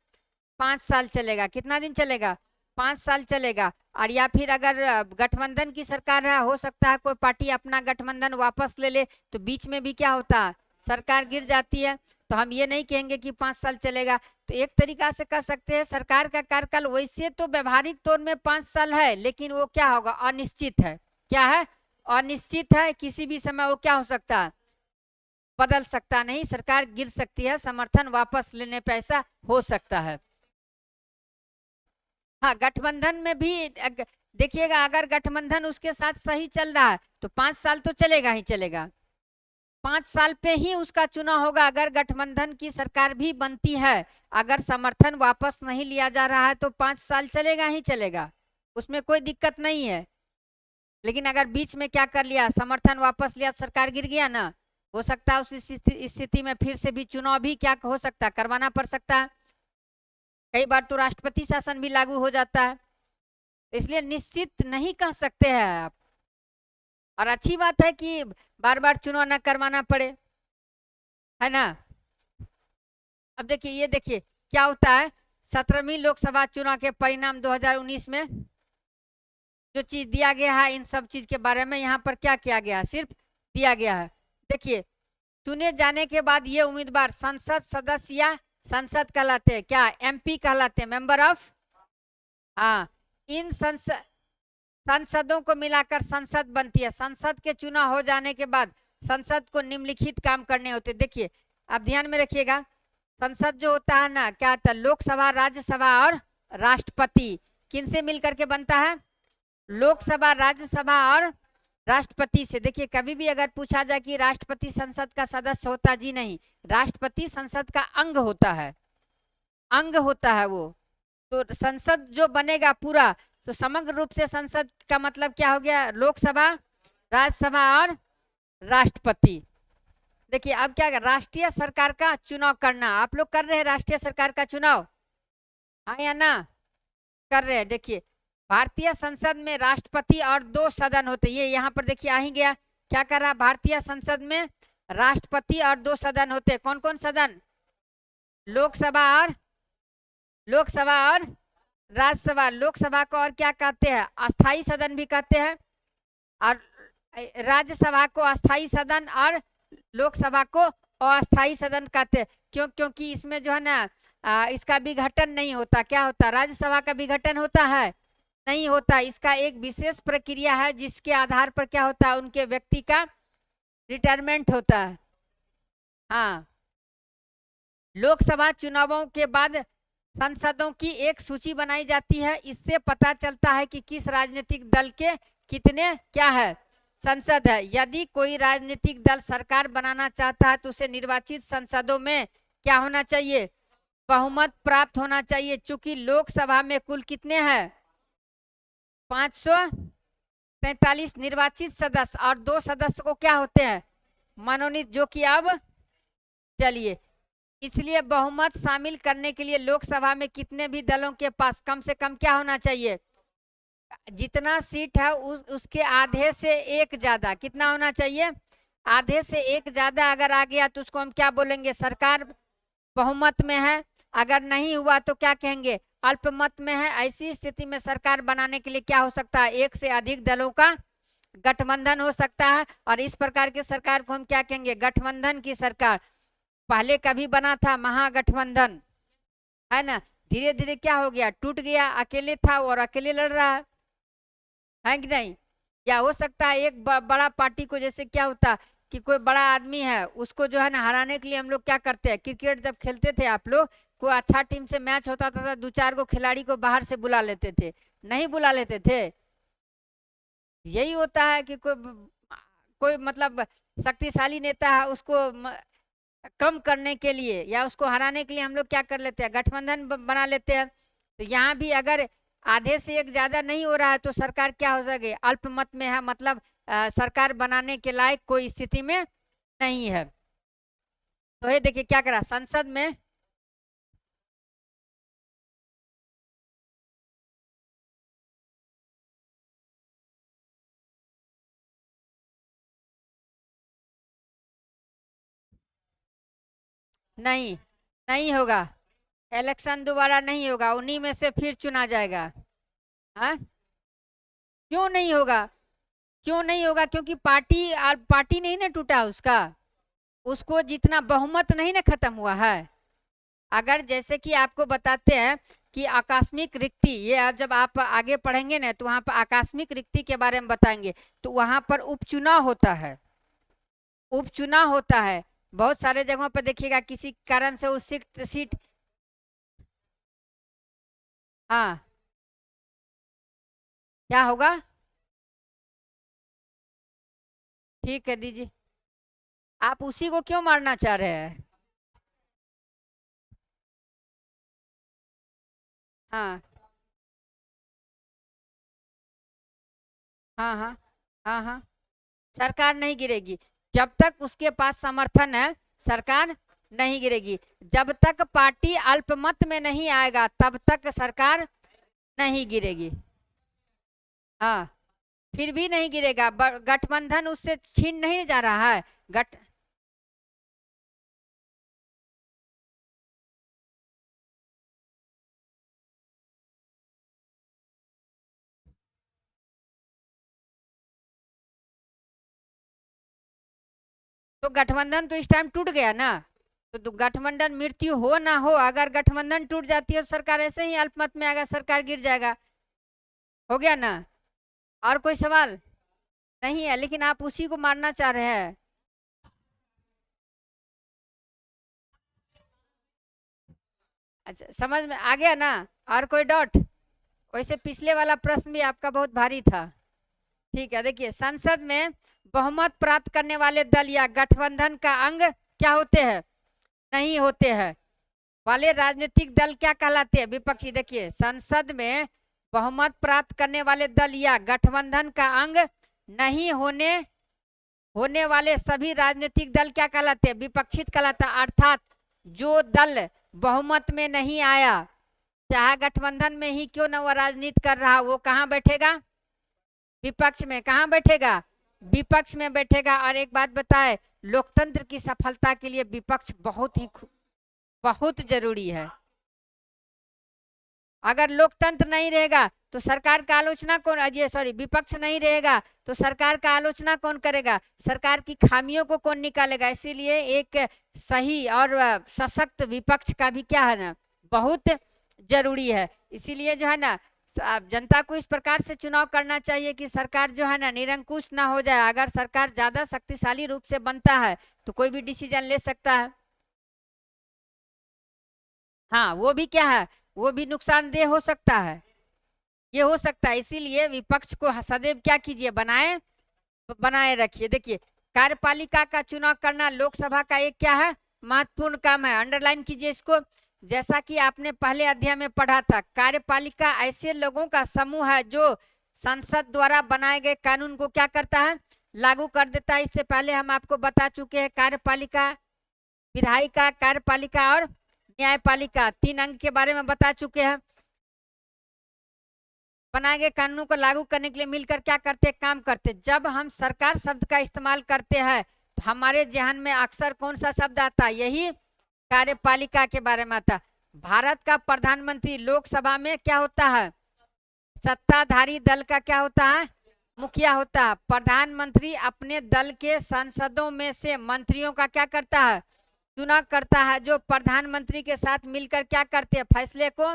5 साल चलेगा। कितना दिन चलेगा, 5 साल चलेगा। और या फिर अगर गठबंधन की सरकार है, हो सकता है कोई पार्टी अपना गठबंधन वापस ले ले, तो बीच में भी क्या होता है, सरकार गिर जाती है। तो हम ये नहीं कहेंगे कि 5 साल चलेगा। तो एक तरीका से कह सकते हैं सरकार का कार्यकाल वैसे तो व्यवहारिक तौर में 5 साल है, लेकिन वो क्या होगा, अनिश्चित है। क्या है, अनिश्चित है। किसी भी समय वो क्या हो सकता है, बदल सकता नहीं, सरकार गिर सकती है, समर्थन वापस लेने पे ऐसा हो सकता है। हाँ, गठबंधन में भी देखिएगा, अगर गठबंधन उसके साथ सही चल रहा है तो 5 साल तो चलेगा ही चलेगा। 5 साल पे ही उसका चुनाव होगा। अगर गठबंधन की सरकार भी बनती है, अगर समर्थन वापस नहीं लिया जा रहा है तो 5 साल चलेगा ही चलेगा, उसमें कोई दिक्कत नहीं है। लेकिन अगर बीच में क्या कर लिया, समर्थन वापस लिया, सरकार गिर गया ना, हो सकता है उस स्थिति में फिर से भी चुनाव भी क्या हो सकता है, करवाना पड़ सकता है। कई बार तो राष्ट्रपति शासन भी लागू हो जाता है। इसलिए निश्चित नहीं कह सकते हैं आप। और अच्छी बात है कि बार बार चुनाव न करवाना पड़े, है ना। अब देखिए, ये देखिए क्या होता है, 17वीं लोकसभा चुनाव के परिणाम 2019 में जो चीज दिया गया है, इन सब चीज के बारे में यहाँ पर क्या किया गया है, सिर्फ दिया गया है। देखिए, चुने जाने के बाद ये उम्मीदवार संसद सदस्य या संसद कहलाते हैं, क्या, एमपी कहलाते हैं, मेंबर ऑफ। हाँ, इन संसदों को मिलाकर संसद बनती है। संसद के चुनाव हो जाने के बाद संसद को निम्नलिखित काम करने होते। देखिए, आप ध्यान में रखिएगा, संसद जो होता है ना, क्या होता है, लोकसभा, राज्यसभा और राष्ट्रपति किन से मिलकर के बनता है, लोकसभा, राज्यसभा और राष्ट्रपति से। देखिए, कभी भी अगर पूछा जाए कि राष्ट्रपति संसद का सदस्य होता, जी नहीं, राष्ट्रपति संसद का अंग होता है, अंग होता है वो। तो संसद जो बनेगा पूरा, तो समग्र रूप से संसद का मतलब क्या हो गया, लोकसभा, राज्यसभा और राष्ट्रपति। देखिए, अब क्या, राष्ट्रीय सरकार का चुनाव करना, आप लोग कर रहे हैं राष्ट्रीय सरकार का चुनाव, हाँ या ना, कर रहे हैं। देखिए, भारतीय संसद में राष्ट्रपति और 2 सदन होते, ये यहाँ पर देखिए आ ही गया, क्या कर रहा, भारतीय संसद में राष्ट्रपति और 2 सदन होते। कौन कौन सदन, लोकसभा और राज्यसभा। लोकसभा को और क्या कहते हैं, अस्थाई सदन भी कहते हैं, और राज्यसभा को अस्थाई सदन और लोकसभा को अस्थाई सदन कहते हैं। क्योंकि इसमें जो है ना, इसका विघटन नहीं होता। क्या होता, राज्यसभा का विघटन होता है, नहीं होता। इसका एक विशेष प्रक्रिया है जिसके आधार पर क्या होता है, उनके व्यक्ति का रिटायरमेंट होता है। हाँ, लोकसभा चुनावों के बाद संसदों की एक सूची बनाई जाती है। इससे पता चलता है कि किस राजनीतिक दल के कितने क्या है, संसद है। यदि कोई राजनीतिक दल सरकार बनाना चाहता है तो उसे निर्वाचित संसदों में क्या होना चाहिए, बहुमत प्राप्त होना चाहिए। चूंकि लोकसभा में कुल कितने हैं, 543 निर्वाचित सदस्य और 2 सदस्य को क्या होते हैं, मनोनीत, जो कि अब चलिए, इसलिए बहुमत शामिल करने के लिए लोकसभा में कितने भी दलों के पास कम से कम क्या होना चाहिए, जितना सीट है उसके आधे से एक ज्यादा, कितना होना चाहिए, आधे से एक ज्यादा अगर आ गया तो उसको हम क्या बोलेंगे, सरकार बहुमत में है। अगर नहीं हुआ तो क्या कहेंगे, अल्पमत में है, ऐसी स्थिति में सरकार बनाने के लिए क्या हो सकता है, एक से अधिक दलों का गठबंधन हो सकता है। और इस प्रकार की सरकार को हम क्या कहेंगे, गठबंधन की सरकार। पहले कभी बना था महागठबंधन, है ना, धीरे धीरे क्या हो गया, टूट गया, अकेले था और अकेले लड़ रहा है कि नहीं। या हो सकता है एक बड़ा पार्टी को, जैसे क्या होता कि कोई बड़ा आदमी है, उसको जो है ना हराने के लिए हम लोग क्या करते हैं, क्रिकेट जब खेलते थे आप लोग, कोई अच्छा टीम से मैच होता था, दो चार को खिलाड़ी को बाहर से बुला लेते थे, नहीं बुला लेते थे। यही होता है कि कोई मतलब शक्तिशाली नेता है, उसको कम करने के लिए या उसको हराने के लिए हम लोग क्या कर लेते हैं, गठबंधन बना लेते हैं। तो यहाँ भी अगर आधे से एक ज्यादा नहीं हो रहा है तो सरकार क्या हो सके, अल्पमत में है, मतलब सरकार बनाने के लायक कोई स्थिति में नहीं है। तो ये देखिए क्या करा संसद में, नहीं नहीं होगा, इलेक्शन दोबारा नहीं होगा, उन्हीं में से फिर चुना जाएगा। हाँ, क्यों नहीं होगा, क्यों नहीं होगा, क्योंकि पार्टी नहीं ना टूटा उसका, उसको जितना बहुमत नहीं ना खत्म हुआ है। अगर जैसे कि आपको बताते हैं कि आकस्मिक रिक्ति, ये जब आप आगे पढ़ेंगे ना तो वहाँ पर आकस्मिक रिक्ति के बारे में बताएंगे, तो वहाँ पर उपचुनाव होता है, उपचुनाव होता है बहुत सारे जगहों पर देखिएगा, किसी कारण से उस सीट हाँ, क्या होगा, ठीक है दीजिए। आप उसी को क्यों मारना चाह रहे हैं। हाँ हाँ हाँ हाँ हाँ, सरकार नहीं गिरेगी, जब तक उसके पास समर्थन है सरकार नहीं गिरेगी। जब तक पार्टी अल्पमत में नहीं आएगा तब तक सरकार नहीं गिरेगी। हाँ, फिर भी नहीं गिरेगा, गठबंधन उससे छीन नहीं जा रहा है। गठ तो गठबंधन तो इस टाइम टूट गया ना, तो गठबंधन मृत्यु हो ना हो, अगर गठबंधन टूट जाती है तो सरकार ऐसे ही अल्पमत में आएगा, सरकार गिर जाएगा। हो गया ना, और कोई सवाल नहीं है, लेकिन आप उसी को मारना चाह रहे हैं। अच्छा, समझ में आ गया ना, और कोई डाउट। वैसे पिछले वाला प्रश्न भी आपका बहुत भारी था। ठीक है, देखिए संसद में बहुमत प्राप्त करने वाले दल या गठबंधन का अंग क्या होते हैं, नहीं होते हैं वाले राजनीतिक दल क्या कहलाते हैं, विपक्षी। देखिए संसद में बहुमत प्राप्त करने वाले दल या गठबंधन का अंग नहीं होने वाले सभी राजनीतिक दल क्या कहलाते हैं, विपक्षित कहलाता है। अर्थात जो दल बहुमत में नहीं आया, चाहे गठबंधन में ही क्यों ना वो राजनीति कर रहा, वो कहाँ बैठेगा, विपक्ष में। कहाँ बैठेगा, विपक्ष में बैठेगा। और एक बात बताए, लोकतंत्र की सफलता के लिए विपक्ष बहुत जरूरी है। अगर लोकतंत्र नहीं रहेगा तो सरकार का आलोचना कौन, ये सॉरी, विपक्ष नहीं रहेगा तो सरकार का आलोचना कौन करेगा, सरकार की खामियों को कौन निकालेगा। इसीलिए एक सही और सशक्त विपक्ष का भी क्या है ना, बहुत जरूरी है। इसीलिए जो है ना जनता को इस प्रकार से चुनाव करना चाहिए कि सरकार जो है ना निरंकुश ना हो जाए। अगर सरकार ज्यादा शक्तिशाली रूप से बनता है तो कोई भी डिसीजन ले सकता है। हाँ, वो भी क्या है, वो भी नुकसानदेह हो सकता है, ये हो सकता है। इसीलिए विपक्ष को सदैव क्या कीजिए, बनाए रखिए। देखिए कार्यपालिका का चुनाव करना लोकसभा का एक क्या है, महत्वपूर्ण काम है। अंडरलाइन कीजिए इसको। जैसा कि आपने पहले अध्याय में पढ़ा था, कार्यपालिका ऐसे लोगों का समूह है जो संसद द्वारा बनाए गए कानून को क्या करता है, लागू कर देता है। इससे पहले हम आपको बता चुके हैं कार्यपालिका, विधायिका, कार्यपालिका और न्यायपालिका, 3 अंग के बारे में बता चुके हैं। बनाए गए कानूनों को लागू करने के लिए मिलकर क्या करते, काम करते। जब हम सरकार शब्द का इस्तेमाल करते हैं तो हमारे जहन में अक्सर कौन सा शब्द आता है, यही कार्यपालिका के बारे में आता। भारत का प्रधानमंत्री, लोकसभा में क्या होता है, सत्ताधारी दल का क्या होता है, मुखिया होता है। प्रधानमंत्री अपने दल के सांसदों में से मंत्रियों का क्या करता है, चुनाव करता है, जो प्रधानमंत्री के साथ मिलकर क्या करते हैं, फैसले को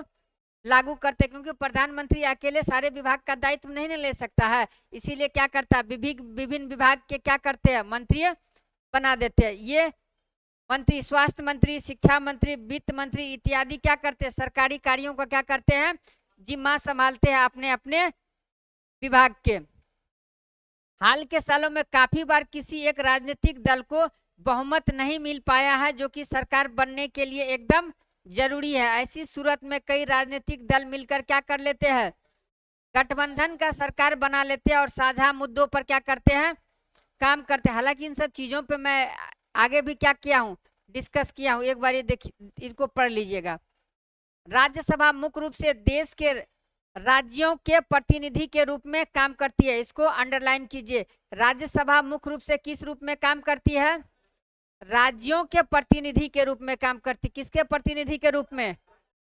लागू करते हैं। क्योंकि प्रधानमंत्री अकेले सारे विभाग का दायित्व नहीं ले सकता है, इसीलिए क्या करता है, विभिन्न विभाग के क्या करते हैं, मंत्री बना देते हैं। ये मंत्री, स्वास्थ्य मंत्री, शिक्षा मंत्री, वित्त मंत्री इत्यादि क्या करते हैं, सरकारी कार्यों का क्या करते हैं, जिम्मा संभालते हैं अपने अपने विभाग के। हाल के सालों में काफी बार किसी एक राजनीतिक दल को बहुमत नहीं मिल पाया है, जो कि सरकार बनने के लिए एकदम जरूरी है। ऐसी सूरत में कई राजनीतिक दल मिलकर क्या कर लेते हैं, गठबंधन का सरकार बना लेते हैं और साझा मुद्दों पर क्या करते हैं, काम करते हैं। हालांकि इन सब चीजों पे मैं आगे भी क्या किया हूँ, डिस्कस किया हूँ, एक बार ये देखिए, इनको पढ़ लीजिएगा। राज्यसभा मुख्य रूप से देश के राज्यों के प्रतिनिधि के रूप में काम करती है, इसको अंडरलाइन कीजिए। राज्यसभा मुख्य रूप से किस रूप में काम करती है, राज्यों के प्रतिनिधि के रूप में काम करती। किसके प्रतिनिधि के रूप में,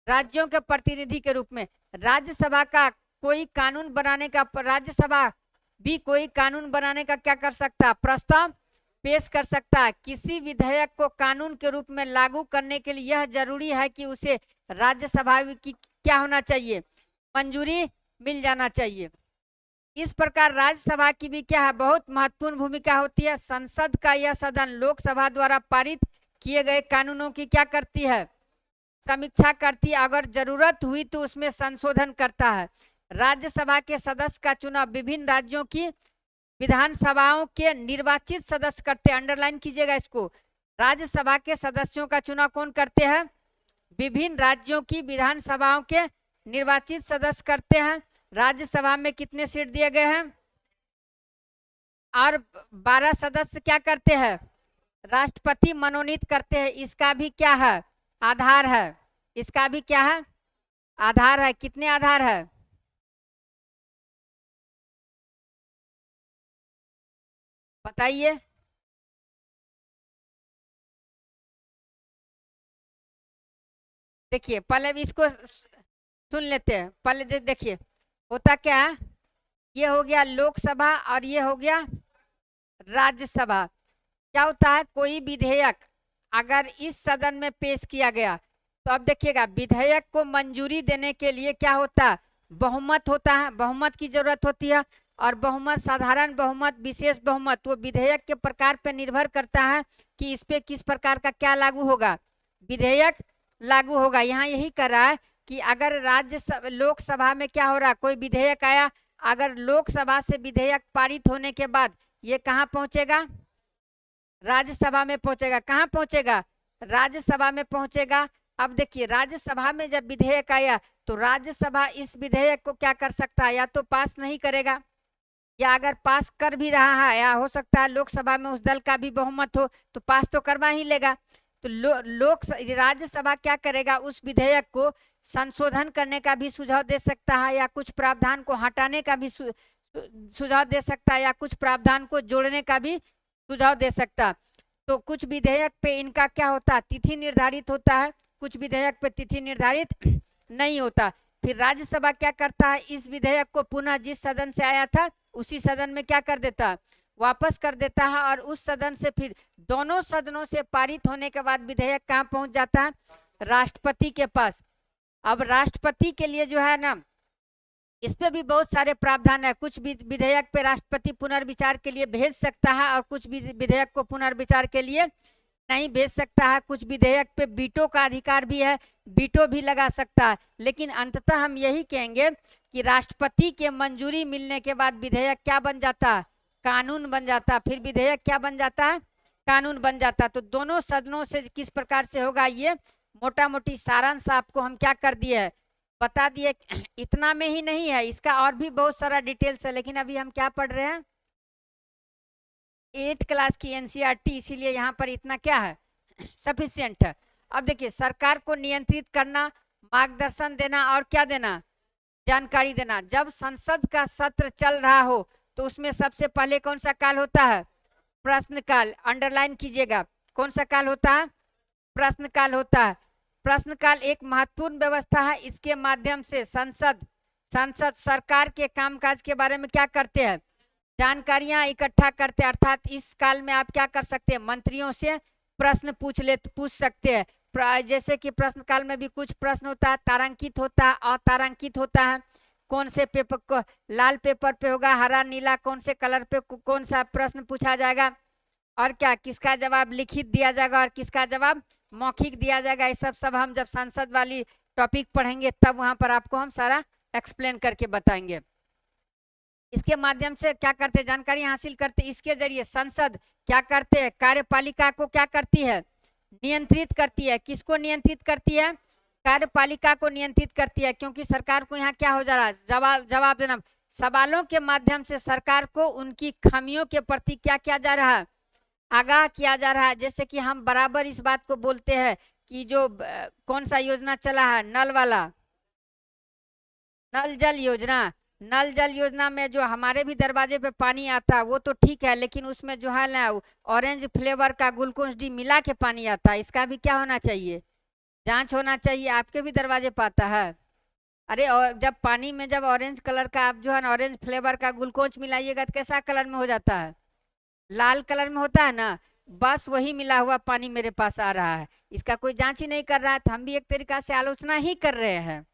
राज्यों के प्रतिनिधि के रूप में। राज्यसभा का कोई कानून बनाने का, राज्यसभा भी कोई कानून बनाने का क्या कर सकता, प्रस्ताव पेश कर सकता है। किसी विधेयक को कानून के रूप में लागू करने के लिए यह जरूरी है कि उसे राज्यसभा की क्या होना चाहिए, मंजूरी मिल जाना चाहिए। इस प्रकार राज्यसभा की भी क्या है, बहुत महत्वपूर्ण भूमिका होती है। संसद का यह सदन लोकसभा द्वारा पारित किए गए कानूनों की क्या करती है, समीक्षा करती है, अगर जरूरत हुई तो उसमें संशोधन करता है। राज्यसभा के सदस्य का चुनाव विभिन्न राज्यों की विधानसभाओं के निर्वाचित सदस्य करते हैं, अंडरलाइन कीजिएगा इसको। राज्यसभा के सदस्यों का चुनाव कौन करते हैं, विभिन्न राज्यों की विधानसभाओं के निर्वाचित सदस्य करते हैं। राज्यसभा में कितने सीट दिए गए हैं, और 12 सदस्य क्या करते हैं, राष्ट्रपति मनोनीत करते हैं। इसका भी क्या है, आधार है, इसका भी क्या है, आधार है। कितने आधार है, बताइए। देखिए पहले भी इसको सुन लेते हैं, पहले देखिए होता क्या है, ये हो गया लोकसभा और ये हो गया राज्यसभा। क्या होता है, कोई विधेयक अगर इस सदन में पेश किया गया तो अब देखिएगा, विधेयक को मंजूरी देने के लिए क्या होता है, बहुमत होता है, बहुमत की जरूरत होती है। और बहुमत, साधारण बहुमत, विशेष बहुमत, वो विधेयक के प्रकार पर निर्भर करता है कि इस पे किस प्रकार का क्या लागू होगा, विधेयक लागू होगा। यहाँ यही कर रहा है कि अगर लोकसभा में क्या हो रहा, कोई विधेयक आया, अगर लोकसभा से विधेयक पारित होने के बाद ये कहाँ पहुंचेगा, राज्यसभा में पहुंचेगा। कहाँ पहुंचेगा, राज्यसभा में पहुंचेगा। अब देखिए, राज्यसभा में जब विधेयक आया तो राज्यसभा इस विधेयक को क्या कर सकता है, या तो पास नहीं करेगा, या अगर पास कर भी रहा है, या हो सकता है लोकसभा में उस दल का भी बहुमत हो तो पास तो करवा ही लेगा। तो राज्यसभा क्या करेगा, उस विधेयक को संशोधन करने का भी सुझाव दे सकता है, या कुछ प्रावधान को हटाने का भी सुझाव दे सकता है, या कुछ प्रावधान को जोड़ने का भी सुझाव दे सकता। तो कुछ विधेयक पे इनका क्या होता है, तिथि निर्धारित होता है, कुछ विधेयक पे तिथि निर्धारित नहीं होता। फिर राज्यसभा क्या करता है, इस विधेयक को पुनः जिस सदन से आया था उसी सदन में क्या कर देता है, वापस कर देता है, और उस सदन से फिर दोनों सदनों से पारित होने के बाद विधेयक कहाँ पहुंच जाता है, राष्ट्रपति के पास। अब राष्ट्रपति के लिए जो है ना, इस पे भी बहुत सारे प्रावधान है। कुछ विधेयक पे राष्ट्रपति पुनर्विचार के लिए भेज सकता है, और कुछ विधेयक को पुनर्विचार के लिए नहीं भेज सकता है। कुछ विधेयक पे वीटो का अधिकार भी है, वीटो भी लगा सकता है। लेकिन अंततः हम यही कहेंगे कि राष्ट्रपति के मंजूरी मिलने के बाद विधेयक क्या बन जाता है, कानून बन जाता। फिर विधेयक क्या बन जाता है, कानून बन जाता। तो दोनों सदनों से किस प्रकार से होगा, ये मोटा मोटी सारांश आपको हम क्या कर दिए, बता दिए। इतना में ही नहीं है, इसका और भी बहुत सारा डिटेल्स है, लेकिन अभी हम क्या पढ़ रहे हैं, 8 क्लास की एनसीईआरटी, इसीलिए यहाँ पर इतना क्या है, सफिशियंट है। अब देखिए, सरकार को नियंत्रित करना, मार्गदर्शन देना और क्या देना, जानकारी देना। जब संसद का सत्र चल रहा हो तो उसमें सबसे पहले कौन सा काल होता है, प्रश्नकाल। अंडरलाइन कीजिएगा, कौन सा काल होता है, प्रश्नकाल होता है। प्रश्नकाल एक महत्वपूर्ण व्यवस्था है। इसके माध्यम से संसद सरकार के कामकाज के बारे में क्या करते हैं, जानकारियां इकट्ठा करते हैं। अर्थात इस काल में आप क्या कर सकते हैं, मंत्रियों से प्रश्न पूछ सकते हैं। जैसे कि प्रश्न काल में भी कुछ प्रश्न होता है, तारांकित होता है, अतारांकित होता है। कौन से पेपर को, लाल पेपर पे होगा, हरा नीला, कौन से कलर पे कौन सा प्रश्न पूछा जाएगा, और क्या किसका जवाब लिखित दिया जाएगा और किसका जवाब मौखिक दिया जाएगा। ये सब हम जब संसद वाली टॉपिक पढ़ेंगे तब वहां पर आपको हम सारा एक्सप्लेन करके बताएंगे। इसके माध्यम से क्या करते हैं, जानकारी हासिल करते हैं। इसके जरिए संसद क्या करते हैं, कार्यपालिका को क्या करती है, नियंत्रित करती है। किसको नियंत्रित करती है, कार्यपालिका को नियंत्रित करती है। क्योंकि सरकार को यहाँ क्या हो जा रहा है, जवाब देना। सवालों के माध्यम से सरकार को उनकी खामियों के प्रति क्या किया जा रहा है, आगाह किया जा रहा है। जैसे कि हम बराबर इस बात को बोलते हैं कि जो कौन सा योजना चला है, नल वाला, नल जल योजना। नल जल योजना में जो हमारे भी दरवाजे पे पानी आता है वो तो ठीक है, लेकिन उसमें जो है ना ऑरेंज फ्लेवर का ग्लूकोज डी मिला के पानी आता है। इसका भी क्या होना चाहिए, जांच होना चाहिए। आपके भी दरवाजे पे आता है। अरे और जब पानी में जब ऑरेंज कलर का आप जो है ना ऑरेंज फ्लेवर का ग्लूकोज मिलाइएगा तो कैसा कलर में हो जाता है, लाल कलर में होता है ना। बस वही मिला हुआ पानी मेरे पास आ रहा है, इसका कोई जांच ही नहीं कर रहा है। तो हम भी एक तरीका से आलोचना ही कर रहे हैं।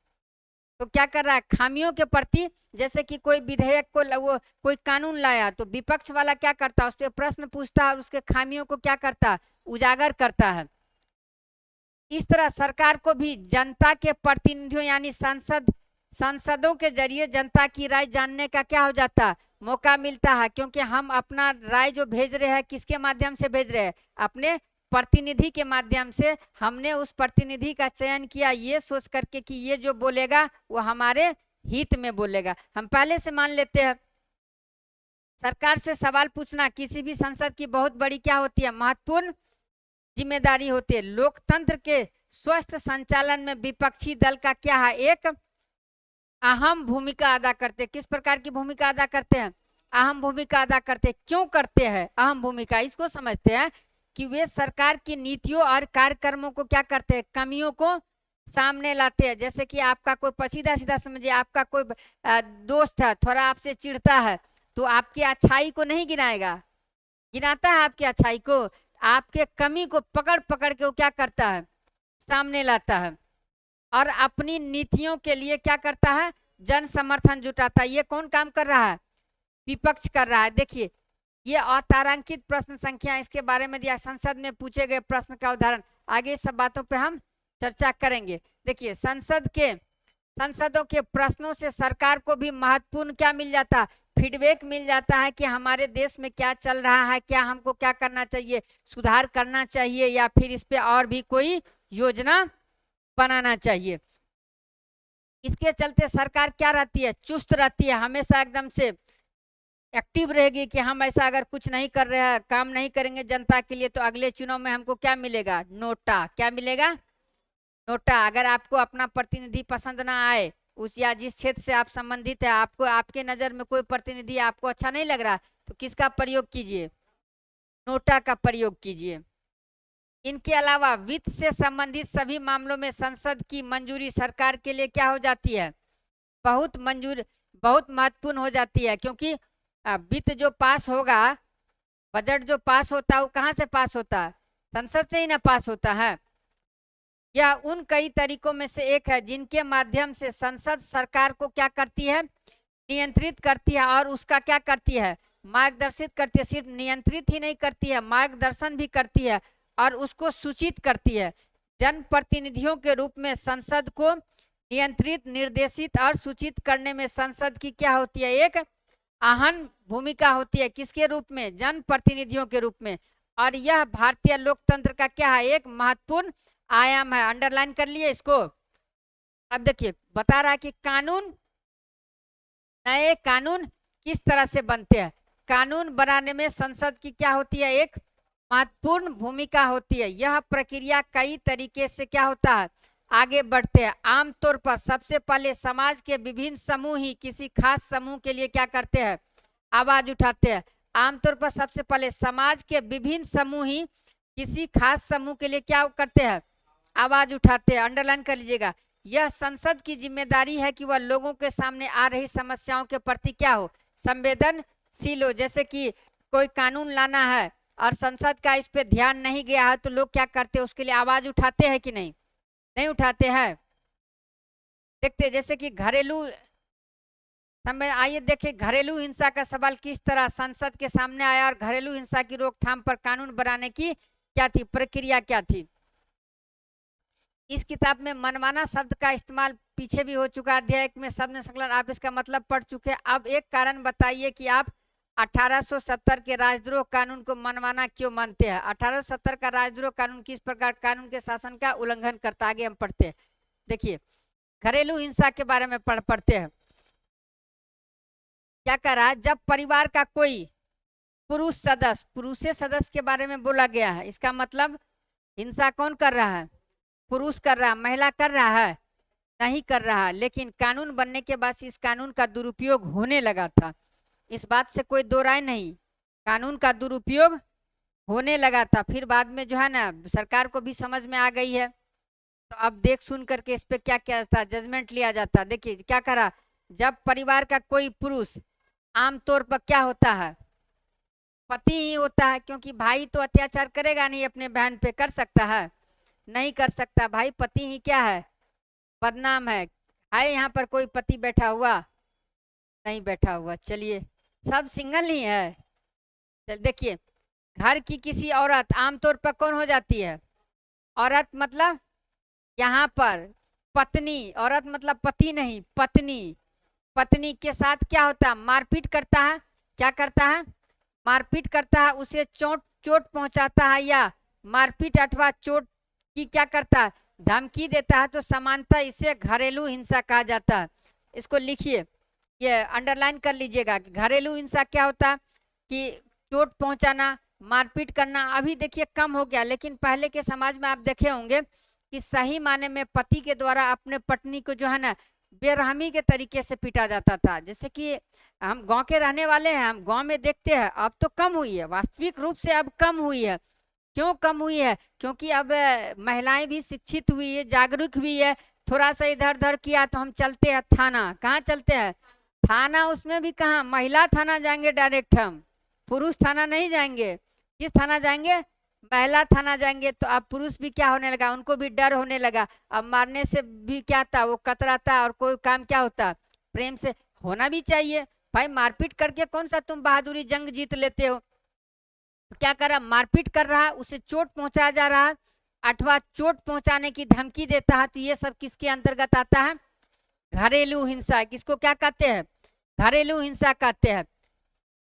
तो क्या कर रहा है, खामियों के प्रति, जैसे कि कोई विधेयक को वो कोई कानून लाया तो विपक्ष वाला क्या करता है, उस पर प्रश्न पूछता है और उसके खामियों को क्या करता है, उजागर करता है। इस तरह सरकार को भी जनता के प्रतिनिधियों यानी सांसदों के जरिए जनता की राय जानने का क्या हो जाता है, मौका मिलता है। क्योंकि हम अपना राय जो भेज रहे हैं किसके माध्यम से भेज रहे हैं, अपने प्रतिनिधि के माध्यम से। हमने उस प्रतिनिधि का चयन किया ये सोच करके कि ये जो बोलेगा वो हमारे हित में बोलेगा। हम पहले से मान लेते हैं सरकार से सवाल पूछना किसी भी संसद की बहुत बड़ी क्या होती है, महत्वपूर्ण जिम्मेदारी होती है। लोकतंत्र के स्वस्थ संचालन में विपक्षी दल का क्या है, एक अहम भूमिका अदा करते हैं। किस प्रकार की भूमिका अदा करते हैं, अहम भूमिका अदा करते हैं। क्यों करते हैं अहम भूमिका, इसको समझते हैं कि वे सरकार की नीतियों और कार्यक्रमों को क्या करते हैं, कमियों को सामने लाते हैं। जैसे कि आपका कोई सीधा सीधा समझिए, आपका कोई दोस्त है, थोड़ा आपसे चिढ़ता है तो आपकी अच्छाई को नहीं गिनाएगा, गिनाता है आपकी अच्छाई को, आपके कमी को पकड़ पकड़ के वो क्या करता है, सामने लाता है और अपनी नीतियों के लिए क्या करता है, जन समर्थन जुटाता है। ये कौन काम कर रहा है, विपक्ष कर रहा है। देखिए ये अतारांकित प्रश्न संख्या इसके बारे में दिया, संसद में पूछे गए प्रश्न का उदाहरण। आगे सब बातों पे हम चर्चा करेंगे। देखिए संसदों के प्रश्नों से सरकार को भी महत्वपूर्ण क्या मिल जाता है, फीडबैक मिल जाता है कि हमारे देश में क्या चल रहा है, क्या हमको क्या करना चाहिए, सुधार करना चाहिए या फिर इस पे और भी कोई योजना बनाना चाहिए। इसके चलते सरकार क्या रहती है, चुस्त रहती है, हमेशा एकदम से एक्टिव रहेगी कि हम ऐसा अगर कुछ नहीं कर रहे हैं, काम नहीं करेंगे जनता के लिए तो अगले चुनाव में हमको क्या मिलेगा, नोटा। क्या मिलेगा, नोटा। अगर आपको अपना प्रतिनिधि पसंद ना आए उस या जिस क्षेत्र से आप संबंधित है, आपको आपके नजर में कोई प्रतिनिधि आपको अच्छा नहीं लग रहा तो किसका प्रयोग कीजिए, नोटा का प्रयोग कीजिए। इनके अलावा वित्त से संबंधित सभी मामलों में संसद की मंजूरी सरकार के लिए क्या हो जाती है, बहुत महत्वपूर्ण हो जाती है। क्योंकि वित्त जो पास होगा, बजट जो पास होता है वो कहाँ से पास होता है, संसद से ही ना पास होता है। यह उन कई तरीकों में से एक है जिनके माध्यम से संसद सरकार को क्या करती है, नियंत्रित करती है और उसका क्या करती है, मार्गदर्शित करती है। सिर्फ नियंत्रित ही नहीं करती है, मार्गदर्शन भी करती है और उसको सूचित करती है। जनप्रतिनिधियों के रूप में संसद को नियंत्रित, निर्देशित और सूचित करने में संसद की क्या होती है, एक अहम भूमिका होती है। किसके रूप में, जनप्रतिनिधियों के रूप में। और यह भारतीय लोकतंत्र का क्या है, एक महत्वपूर्ण आयाम है। अंडरलाइन कर लिए इसको। अब देखिए बता रहा है कि नए कानून किस तरह से बनते हैं। कानून बनाने में संसद की क्या होती है, एक महत्वपूर्ण भूमिका होती है। यह प्रक्रिया कई तरीके से क्या होता है, आगे बढ़ते हैं। आमतौर पर सबसे पहले समाज के विभिन्न समूह ही किसी खास समूह के लिए क्या करते हैं, आवाज उठाते हैं। आमतौर पर सबसे पहले समाज के विभिन्न समूह ही किसी खास समूह के लिए क्या करते हैं, आवाज उठाते हैं। अंडरलाइन कर लीजिएगा, यह संसद की जिम्मेदारी है कि वह लोगों के सामने आ रही समस्याओं के प्रति क्या हो, संवेदनशील हो। जैसे कि कोई कानून लाना है और संसद का इस पे ध्यान नहीं गया है तो लोग क्या करते हैं, उसके लिए आवाज उठाते हैं कि नहीं, नहीं उठाते हैं। देखते जैसे कि घरेलू समय, आइए देखिए घरेलू हिंसा का सवाल किस तरह संसद के सामने आया और घरेलू हिंसा की रोकथाम पर कानून बनाने की क्या थी, प्रक्रिया क्या थी। इस किताब में मनमाना शब्द का इस्तेमाल पीछे भी हो चुका है, अध्याय 1 में शब्द संकलन आप इसका मतलब पढ़ चुके हैं। अब एक कारण बताइए कि आप 1870 के राजद्रोह कानून को मनमाना क्यों मानते हैं। 1870 का राजद्रोह कानून किस प्रकार कानून के शासन का उल्लंघन करता, आगे हम पढ़ते हैं। देखिए घरेलू हिंसा के बारे में पढ़ते हैं। क्या कर रहा है, जब परिवार का कोई पुरुष सदस्य के बारे में बोला गया है, इसका मतलब हिंसा कौन कर रहा है, पुरुष कर रहा है, महिला कर रहा है, नहीं कर रहा। लेकिन कानून बनने के बाद इस कानून का दुरुपयोग होने लगा था, इस बात से कोई दो राय नहीं, कानून का दुरुपयोग होने लगा था। फिर बाद में जो है ना सरकार को भी समझ में आ गई है, तो अब देख सुन करके इस पे क्या क्या था, जजमेंट लिया जाता। देखिए क्या करा, जब परिवार का कोई पुरुष, आमतौर पर क्या होता है, पति ही होता है, क्योंकि भाई तो अत्याचार करेगा नहीं अपने बहन पे, कर सकता है, नहीं कर सकता। भाई पति ही क्या है, बदनाम है यहाँ पर कोई पति बैठा हुआ, नहीं बैठा हुआ, चलिए सब सिंगल ही है। चल देखिए, घर की किसी औरत आमतौर पर कौन हो जाती है, औरत मतलब यहाँ पर पत्नी, औरत मतलब पति नहीं, पत्नी, पत्नी के साथ क्या होता है, मारपीट करता है, क्या करता है, मारपीट करता है, उसे चोट पहुंचाता है या मारपीट अथवा चोट की क्या करता है, धमकी देता है, तो समानता इसे घरेलू हिंसा कहा जाता है। इसको लिखिए, ये अंडरलाइन कर लीजिएगा कि घरेलू हिंसा क्या होता है कि चोट पहुंचाना, मारपीट करना। अभी देखिए कम हो गया, लेकिन पहले के समाज में आप देखे होंगे कि सही माने में पति के द्वारा अपने पत्नी को जो है ना बेरहमी के तरीके से पीटा जाता था। जैसे कि हम गांव के रहने वाले हैं, हम गांव में देखते हैं, अब तो कम हुई है, वास्तविक रूप से अब कम हुई है। क्यों कम हुई है, क्योंकि अब महिलाएं भी शिक्षित हुई है, जागरूक हुई है। थोड़ा सा इधर उधर किया तो हम चलते हैं थाना, कहाँ चलते हैं, थाना, उसमें भी कहाँ महिला थाना जाएंगे डायरेक्ट, हम पुरुष थाना नहीं जाएंगे। किस थाना जाएंगे, महिला थाना जाएंगे। तो अब पुरुष भी क्या होने लगा, उनको भी डर होने लगा। अब मारने से भी क्या था, वो कतराता, और कोई काम क्या होता, प्रेम से होना भी चाहिए। भाई मारपीट करके कौन सा तुम बहादुरी जंग जीत लेते हो। तो क्या कर रहा, मारपीट कर रहा है, उसे चोट पहुंचाया जा रहा है अथवा चोट पहुंचाने की धमकी देता है, तो ये सब किसके अंतर्गत आता है, घरेलू हिंसा। किसको क्या कहते हैं, घरेलू हिंसा कहते हैं।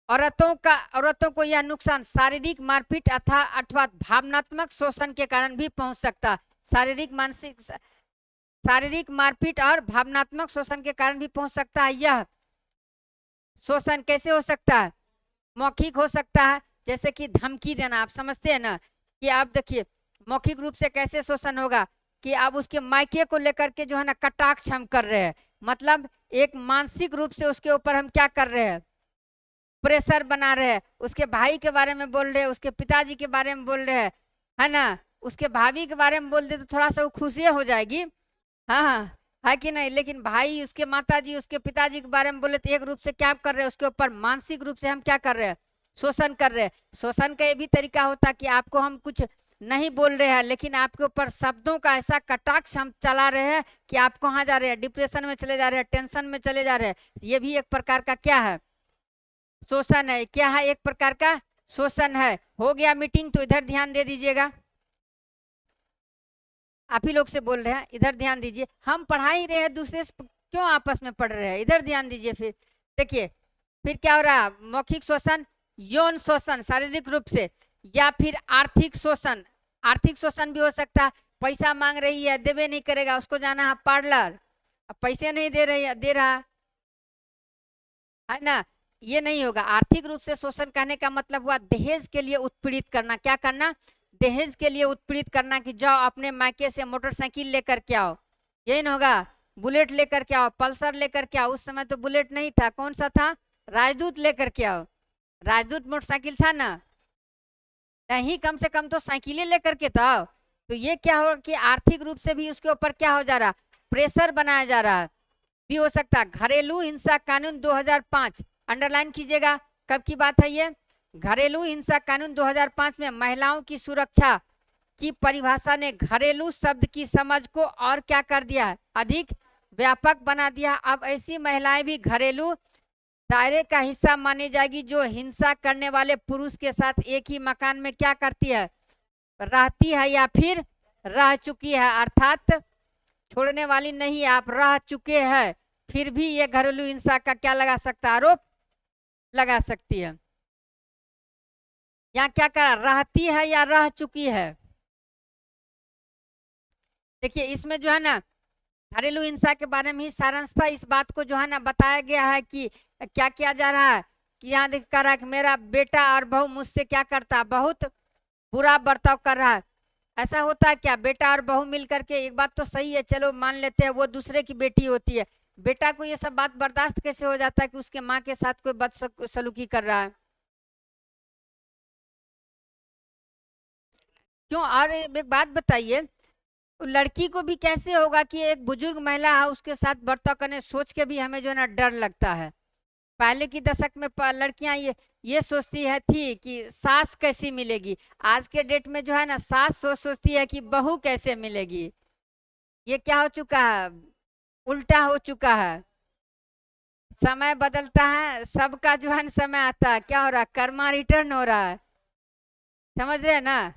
औरतों को यह नुकसान शारीरिक मारपीट अथवा भावनात्मक शोषण के कारण भी पहुंच सकता, शारीरिक मारपीट और भावनात्मक शोषण के कारण भी पहुंच सकता है। यह शोषण कैसे हो सकता है, मौखिक हो सकता है, जैसे कि धमकी देना, आप समझते हैं ना कि आप देखिए मौखिक रूप से कैसे शोषण होगा कि आप उसके मायके को लेकर के जो है ना कटाक्ष हम कर रहे हैं, मतलब एक मानसिक रूप से उसके ऊपर हम क्या कर रहे हैं, प्रेशर बना रहे हैं, उसके भाई के बारे में बोल रहे हैं, उसके पिताजी के बारे में बोल रहे हैं, है ना, उसके भाभी के बारे में बोल दे तो थोड़ा सा वो खुशी हो जाएगी, हाँ हाँ, है कि नहीं। लेकिन भाई, उसके माताजी, उसके पिताजी के बारे में बोले तो एक रूप से क्या कर रहे हैं, उसके ऊपर मानसिक रूप से हम क्या कर रहे हैं, शोषण कर रहे हैं। शोषण का ये भी तरीका होता है कि आपको हम कुछ नहीं बोल रहे हैं, लेकिन आपके ऊपर शब्दों का ऐसा कटाक्ष हम चला रहे हैं कि आप कहाँ जा रहे हैं, डिप्रेशन में चले जा रहे हैं, टेंशन में चले जा रहे हैं। ये भी एक प्रकार का क्या है, शोषण है। क्या है, एक प्रकार का शोषण है। हो गया मीटिंग, तो इधर ध्यान दे दीजिएगा, आप ही लोग से बोल रहे हैं, इधर ध्यान दीजिए। हम पढ़ा ही रहे हैं, दूसरे से क्यों आपस में पढ़ रहे हैं, इधर ध्यान दीजिए। फिर देखिए फिर क्या हो रहा है, मौखिक शोषण, यौन शोषण शारीरिक रूप से, या फिर आर्थिक शोषण। आर्थिक शोषण भी हो सकता है, पैसा मांग रही है, देवे नहीं करेगा, उसको जाना है पार्लर, अब पैसे नहीं दे रहा है ना, ये नहीं होगा। आर्थिक रूप से शोषण कहने का मतलब हुआ दहेज के लिए उत्पीड़ित करना। क्या करना, दहेज के लिए उत्पीड़ित करना, कि जाओ अपने मायके से मोटरसाइकिल लेकर के आओ, यही ना होगा, बुलेट लेकर के आओ, पल्सर लेकर के आओ। उस समय तो बुलेट नहीं था, कौन सा था, राजदूत लेकर के आओ। राजदूत मोटरसाइकिल था ना, नहीं, कम से कम तो साइकिलें लेकर के तो आओ। तो ये क्या होगा कि आर्थिक रूप से भी उसके ऊपर क्या हो जा रहा, प्रेशर बनाया जा रहा है। भी हो सकता है घरेलू हिंसा कानून 2005, अंडरलाइन कीजिएगा, कब की बात है ये, घरेलू हिंसा कानून 2005 में महिलाओं की सुरक्षा की परिभाषा ने घरेलू शब्द की समझ को और क्या कर दिया है, अधिक व्यापक बना दिया। अब ऐसी महिलाएं भी घरेलू दायरे का हिस्सा मानी जाएगी जो हिंसा करने वाले पुरुष के साथ एक ही मकान में क्या करती है, रहती है या फिर रह चुकी है, अर्थात छोड़ने वाली नहीं, आप रह चुके हैं फिर भी ये घरेलू हिंसा का क्या लगा सकता है, आरोप लगा सकती है। यहाँ क्या करा, रहती है या रह चुकी है। देखिए इसमें जो है ना घरेलू हिंसा के बारे में ही सारांशता इस बात को जो है ना बताया गया है कि क्या किया जा रहा है, कि यहाँ देख कर रहा है कि मेरा बेटा और बहू मुझसे क्या करता है, बहुत बुरा बर्ताव कर रहा है। ऐसा होता है क्या, बेटा और बहू मिल करके, एक बात तो सही है चलो मान लेते हैं वो दूसरे की बेटी होती है, बेटा को ये सब बात बर्दाश्त कैसे हो जाता है कि उसके माँ के साथ कोई बदसलूकी कर रहा है, क्यों। और एक बात बताइए, लड़की को भी कैसे होगा कि एक बुजुर्ग महिला है उसके साथ बर्ताव करने, सोच के भी हमें जो है ना डर लगता है। पहले की दशक में लड़कियां ये सोचती है थी कि सास कैसी मिलेगी, आज के डेट में जो है ना सास सोचती है कि बहू कैसे मिलेगी। ये क्या हो चुका है, उल्टा हो चुका है। समय बदलता है, सबका जो है ना समय आता है, क्या हो रहा है, कर्मा रिटर्न हो रहा है, समझ रहे हैं ना।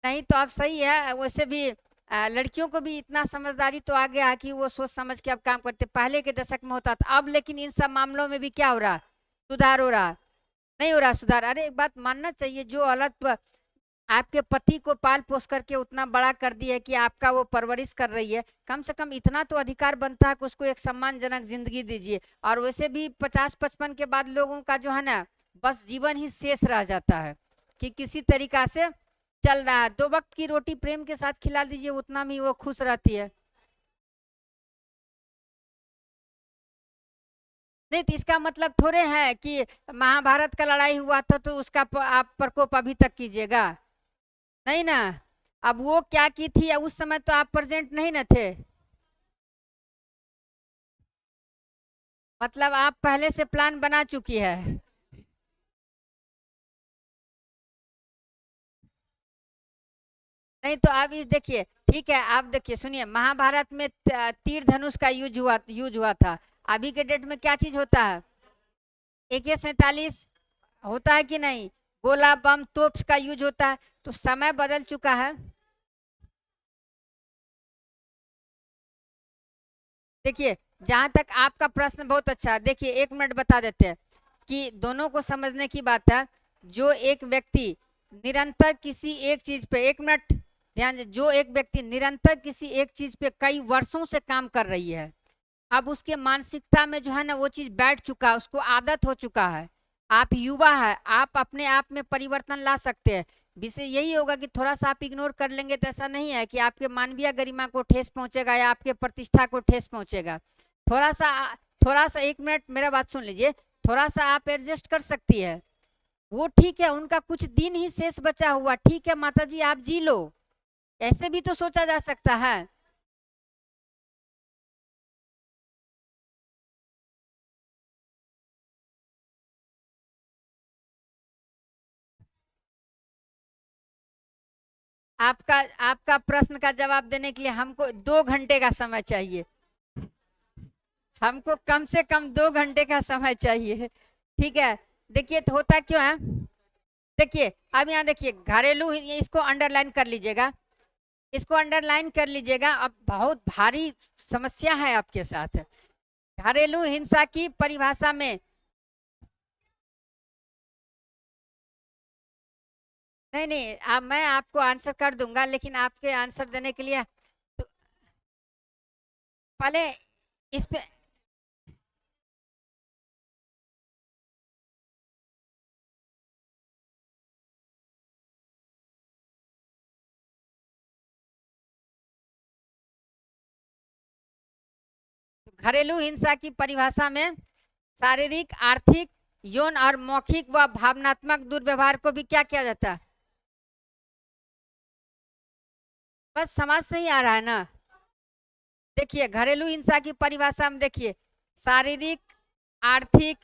नहीं तो आप सही है, वैसे भी लड़कियों को भी इतना समझदारी तो आ गया है कि वो सोच समझ के अब काम करते, पहले के दशक में होता था, अब लेकिन इन सब मामलों में भी क्या हो रहा, सुधार हो रहा, नहीं हो रहा सुधार। अरे एक बात मानना चाहिए, जो औरत आपके पति को पाल पोस करके उतना बड़ा कर दी है कि आपका वो परवरिश कर रही है, कम से कम इतना तो अधिकार बनता है कि उसको एक सम्मानजनक जिंदगी दीजिए। और वैसे भी 50-55 के बाद लोगों का जो है ना बस जीवन ही शेष रह जाता है कि किसी तरीका से चल रहा है, 2 वक्त की रोटी प्रेम के साथ खिला दीजिए उतना में वो खुश रहती है। नहीं तो इसका मतलब थोड़े है कि महाभारत का लड़ाई हुआ था तो उसका आप प्रकोप अभी तक कीजिएगा, नहीं ना। अब वो क्या की थी उस समय तो आप प्रेजेंट नहीं ना थे, मतलब आप पहले से प्लान बना चुकी है। नहीं तो आप इस देखिए, ठीक है आप देखिए सुनिए, महाभारत में तीर धनुष का यूज हुआ था। अभी के डेट में क्या चीज होता है, AK-47 होता है कि नहीं, गोला बम तोप का यूज होता है, तो समय बदल चुका है। देखिए जहां तक आपका प्रश्न बहुत अच्छा है, देखिए 1 मिनट बता देते हैं कि दोनों को समझने की बात है। जो एक व्यक्ति निरंतर किसी एक चीज पे, 1 मिनट ध्यान से, जो एक व्यक्ति निरंतर किसी एक चीज पे कई वर्षों से काम कर रही है, अब उसके मानसिकता में जो है ना वो चीज बैठ चुका है, उसको आदत हो चुका है। आप युवा है, आप अपने आप में परिवर्तन ला सकते हैं। विषय यही होगा कि थोड़ा सा आप इग्नोर कर लेंगे तो ऐसा नहीं है कि आपके मानवीय गरिमा को ठेस पहुंचेगा या आपके प्रतिष्ठा को ठेस पहुंचेगा। थोड़ा सा थोड़ा सा 1 मिनट मेरा बात सुन लीजिए, थोड़ा सा आप एडजस्ट कर सकती है, वो ठीक है, उनका कुछ दिन ही शेष बचा हुआ, ठीक है माता जी आप जी लो, ऐसे भी तो सोचा जा सकता है। आपका आपका प्रश्न का जवाब देने के लिए हमको 2 घंटे का समय चाहिए, हमको कम से कम 2 घंटे का समय चाहिए, ठीक है। देखिए तो होता क्यों है, देखिए अब यहाँ देखिए घरेलू इसको अंडरलाइन कर लीजिएगा, इसको अंडरलाइन कर लीजिएगा, अब बहुत भारी समस्या है आपके साथ। घरेलू हिंसा की परिभाषा में, नहीं नहीं अब मैं आपको आंसर कर दूंगा, लेकिन आपके आंसर देने के लिए तो पहले इस पे, घरेलू हिंसा की परिभाषा में शारीरिक, आर्थिक, यौन और मौखिक व भावनात्मक दुर्व्यवहार को भी क्या किया जाता है, बस समझ से ही आ रहा है ना। देखिए घरेलू हिंसा की परिभाषा में देखिए, शारीरिक, आर्थिक,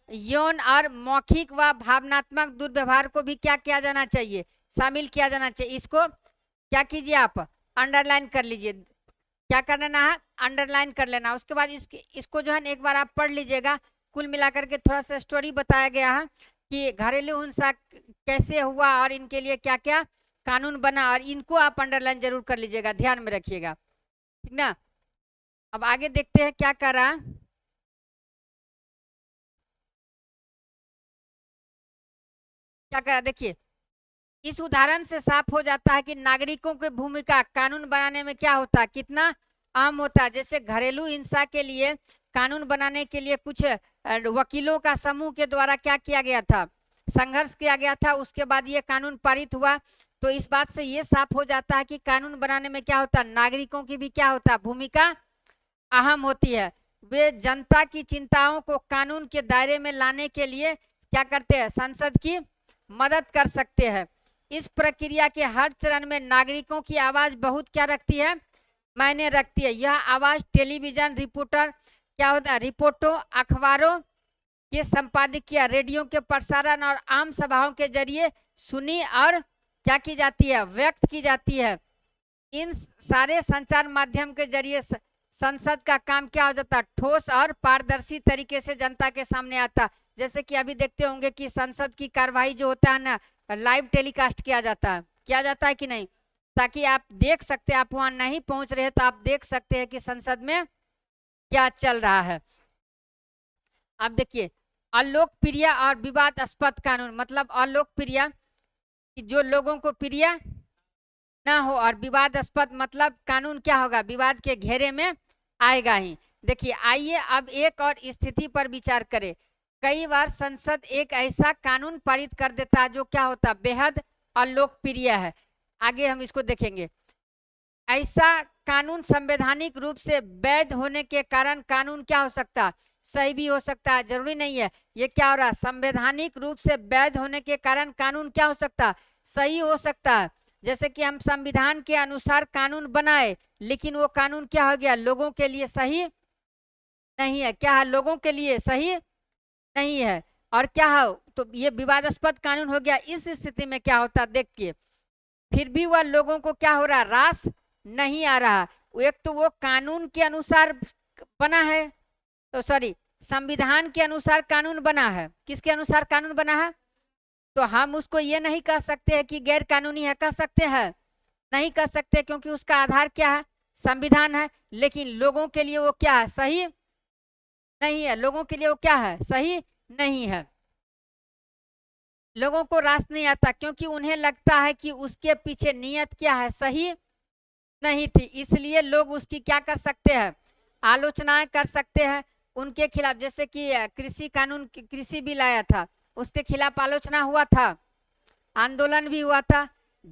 यौन और मौखिक व भावनात्मक दुर्व्यवहार को भी क्या किया जाना चाहिए, शामिल किया जाना चाहिए। इसको क्या कीजिए आप, अंडरलाइन कर लीजिए। क्या कर लेना है, अंडरलाइन कर लेना। उसके बाद इसको जो है एक बार आप पढ़ लीजिएगा। कुल मिलाकर के थोड़ा सा स्टोरी बताया गया है कि घरेलू हिंसा कैसे हुआ और इनके लिए क्या क्या कानून बना, और इनको आप अंडरलाइन जरूर कर लीजिएगा, ध्यान में रखिएगा, ठीक ना। अब आगे देखते हैं क्या कर रहा है। क्या कर रहा है देखिए, इस उदाहरण से साफ हो जाता है कि नागरिकों की भूमिका कानून बनाने में क्या होता है, कितना अहम होता है। जैसे घरेलू हिंसा के लिए कानून बनाने के लिए कुछ वकीलों का समूह के द्वारा क्या किया गया था, संघर्ष किया गया था। उसके बाद ये कानून पारित हुआ। तो इस बात से ये साफ हो जाता है कि कानून बनाने में क्या होता है, नागरिकों की भी क्या होता है, भूमिका अहम होती है। वे जनता की चिंताओं को कानून के दायरे में लाने के लिए क्या करते हैं, संसद की मदद कर सकते हैं। इस प्रक्रिया के हर चरण में नागरिकों की आवाज बहुत क्या रखती है, मायने रखती है। यह आवाज टेलीविजन रिपोर्टर क्या होता है, रिपोर्टों, अखबारों के संपादकीय, रेडियो के प्रसारण और आम सभाओं के जरिए सुनी और क्या की जाती है, व्यक्त की जाती है। इन सारे संचार माध्यम के जरिए संसद का काम क्या हो जाता है, ठोस और पारदर्शी तरीके से जनता के सामने आता। जैसे कि अभी देखते होंगे कि संसद की कार्यवाही जो होता है ना, लाइव टेलीकास्ट किया जाता है कि नहीं, ताकि आप देख सकते हैं। आप वहां नहीं पहुंच रहे तो आप देख सकते हैं कि संसद में क्या चल रहा है। अब देखिए, अलोकप्रिय और विवादास्पद कानून, मतलब अलोकप्रिय कि जो लोगों को प्रिय ना हो, और विवादास्पद मतलब कानून क्या होगा, विवाद के घेरे में आएगा ही। देखिए आइए अब एक और स्थिति पर विचार करें। कई बार संसद एक ऐसा कानून पारित कर देता है जो क्या होता है, बेहद अलोकप्रिय है। आगे हम इसको देखेंगे। ऐसा कानून संवैधानिक रूप से वैध होने के कारण कानून क्या हो सकता है, सही भी हो सकता है, जरूरी नहीं है। ये क्या हो रहा है, संवैधानिक रूप से वैध होने के कारण कानून क्या हो सकता है, सही हो सकता है। जैसे कि हम संविधान के अनुसार कानून बनाए, लेकिन वो कानून क्या हो गया, लोगों के लिए सही नहीं है। क्या है, लोगों के लिए सही नहीं है। और क्या है, तो ये विवादास्पद कानून हो गया। इस स्थिति में क्या होता, देखिए फिर भी वह लोगों को क्या हो रहा, रास नहीं आ रहा। एक तो वो कानून के अनुसार बना है, तो सॉरी, संविधान के अनुसार कानून बना है। किसके अनुसार कानून बना है, तो हम उसको ये नहीं कह सकते हैं कि गैर कानूनी है, कह सकते हैं, नहीं कह सकते, क्योंकि उसका आधार क्या है, संविधान है। लेकिन लोगों के लिए वो क्या है, सही नहीं है। लोगों के लिए वो क्या है, सही नहीं है। लोगों को रास नहीं आता, क्योंकि उन्हें लगता है कि उसके पीछे नियत क्या है, सही नहीं थी। इसलिए लोग उसकी क्या कर सकते हैं, आलोचनाएं कर सकते हैं उनके खिलाफ। जैसे कि कृषि कानून, कृषि बिल आया था, उसके खिलाफ आलोचना हुआ था, आंदोलन भी हुआ था,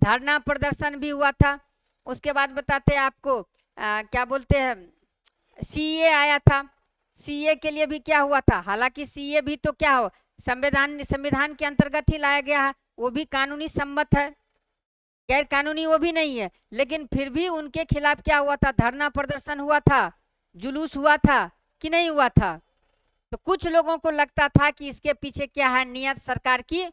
धरना प्रदर्शन भी हुआ था। उसके बाद बताते हैं आपको क्या बोलते हैं, सीए आया था। सीए के लिए भी क्या हुआ था, हालांकि सीए भी तो क्या हो, संविधान के अंतर्गत ही लाया गया है, वो भी कानूनी सम्मत है, गैर कानूनी वो भी नहीं है। लेकिन फिर भी उनके खिलाफ क्या हुआ था, धरना प्रदर्शन हुआ था, जुलूस हुआ था कि नहीं हुआ था। तो कुछ लोगों को लगता था कि इसके पीछे क्या है, नियत सरकार की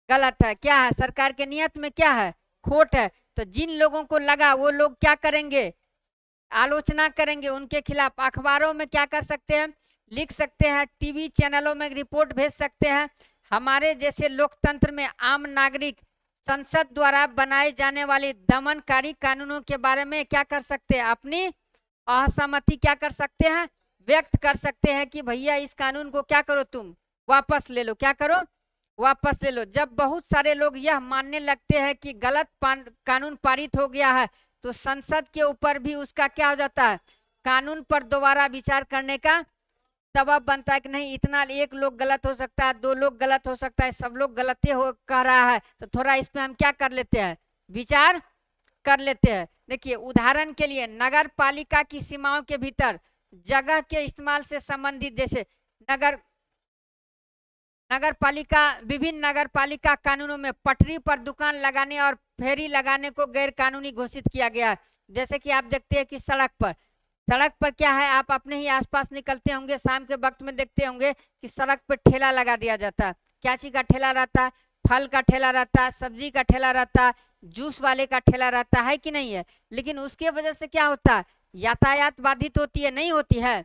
गलत है, क्या है, सरकार के नियत में क्या है, खोट है। तो जिन लोगों को लगा, वो लोग क्या करेंगे, आलोचना करेंगे उनके खिलाफ। अखबारों में क्या कर सकते हैं, लिख सकते हैं, टीवी चैनलों में रिपोर्ट भेज सकते हैं। हमारे जैसे लोकतंत्र में आम नागरिक संसद द्वारा बनाए जाने वाली दमनकारी कानूनों के बारे में क्या कर सकते हैं, अपनी असहमति क्या कर सकते हैं, व्यक्त कर सकते हैं कि भैया इस कानून को क्या करो, तुम वापस ले लो, क्या करो, वापस ले लो। जब बहुत सारे लोग यह मानने लगते हैं कि गलत कानून पारित हो गया है, तो संसद के ऊपर भी उसका क्या हो जाता है, कानून पर दोबारा विचार करने का दबाव बनता है कि नहीं, इतना एक लोग गलत हो सकता है, दो लोग गलत हो सकता है, सब लोग गलत हो कह रहा है, तो थोड़ा इसमें हम क्या कर लेते हैं, विचार कर लेते हैं। देखिए उदाहरण के लिए, नगर पालिका की सीमाओं के भीतर जगह के इस्तेमाल से संबंधित, जैसे नगर नगर पालिका, विभिन्न नगर पालिका कानूनों में पटरी पर दुकान लगाने और फेरी लगाने को गैर कानूनी घोषित किया गया है। जैसे कि आप देखते हैं कि सड़क पर क्या है, आप अपने ही आसपास निकलते होंगे, शाम के वक्त में देखते होंगे कि सड़क पर ठेला लगा दिया जाता है। क्या चीज का ठेला रहता है? फल का ठेला रहता है, सब्जी का ठेला रहता है, जूस वाले का ठेला रहता है कि नहीं है? लेकिन उसके वजह से क्या होता है? यातायात बाधित होती है, नहीं होती है?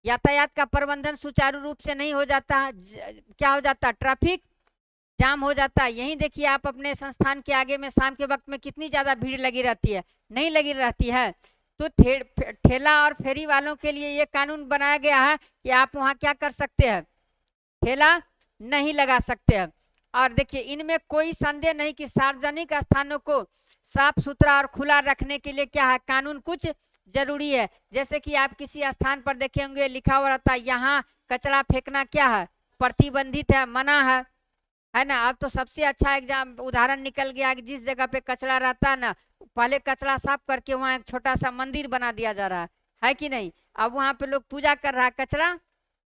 यातायात का प्रबंधन सुचारू रूप से नहीं हो जाता है, क्या हो जाता है? ट्रैफिक जाम हो जाता है। यही देखिए आप अपने संस्थान के आगे में शाम के वक्त में कितनी ज्यादा भीड़ लगी रहती है, नहीं लगी रहती है? तो ठेला और फेरी वालों के लिए ये कानून बनाया गया है कि आप वहाँ क्या कर सकते हैं? ठेला नहीं लगा सकते हैं। और देखिए इनमें कोई संदेह नहीं कि सार्वजनिक स्थानों को साफ सुथरा और खुला रखने के लिए क्या है, कानून कुछ जरूरी है। जैसे कि आप किसी स्थान पर देखे होंगे लिखा हुआ रहता है यहाँ कचरा फेंकना क्या है, प्रतिबंधित है, मना है ना? अब तो सबसे अच्छा एग्जाम उदाहरण निकल गया कि जिस जगह पे कचरा रहता है ना, पहले कचरा साफ करके वहाँ एक छोटा सा मंदिर बना दिया जा रहा है कि नहीं? अब वहाँ पे लोग पूजा कर रहा है, कचरा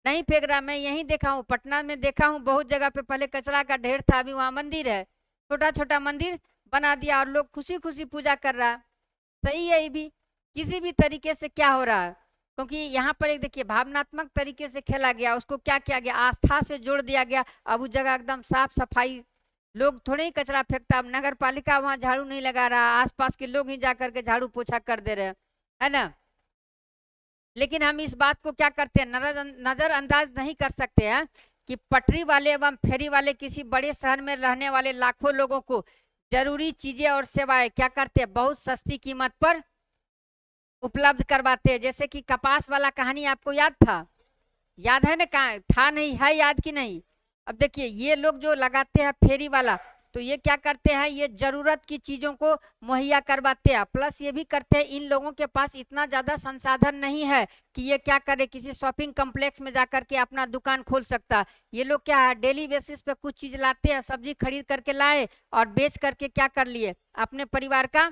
नहीं फेंक रहा। मैं यही देखा हूँ, पटना में देखा हूँ, बहुत जगह पे पहले कचरा का ढेर था, अभी वहाँ मंदिर है, छोटा छोटा मंदिर बना दिया और लोग खुशी खुशी पूजा कर रहा है। सही है ये भी, किसी भी तरीके से क्या हो रहा है, क्योंकि यहाँ पर एक देखिए भावनात्मक तरीके से खेला गया, उसको क्या किया गया, आस्था से जोड़ दिया गया। अब उस जगह एकदम साफ सफाई, लोग थोड़े ही कचरा फेंकता, अब नगर पालिका वहाँ झाड़ू नहीं लगा रहा, आसपास के लोग ही जा करके झाड़ू पोछा कर दे रहे हैं, है ना? लेकिन हम इस बात को क्या करते हैं, नजरअंदाज नहीं कर सकते हैं कि पटरी वाले एवं फेरी वाले किसी बड़े शहर में रहने वाले लाखों लोगों को जरूरी चीजें और सेवाएं क्या करते हैं, बहुत सस्ती कीमत पर उपलब्ध करवाते हैं। जैसे कि कपास वाला कहानी आपको याद था, याद है ना? कहाँ था, नहीं है याद कि नहीं? अब देखिए ये लोग जो लगाते हैं फेरी वाला, तो ये क्या करते हैं, ये जरूरत की चीजों को मुहैया करवाते हैं, प्लस ये भी करते हैं इन लोगों के पास इतना ज्यादा संसाधन नहीं है कि ये क्या करे, किसी शॉपिंग कॉम्प्लेक्स में जाकर के अपना दुकान खोल सकता। ये लोग क्या है, डेली बेसिस पे कुछ चीज लाते हैं, सब्जी खरीद करके लाए और बेच करके क्या कर लिए, अपने परिवार का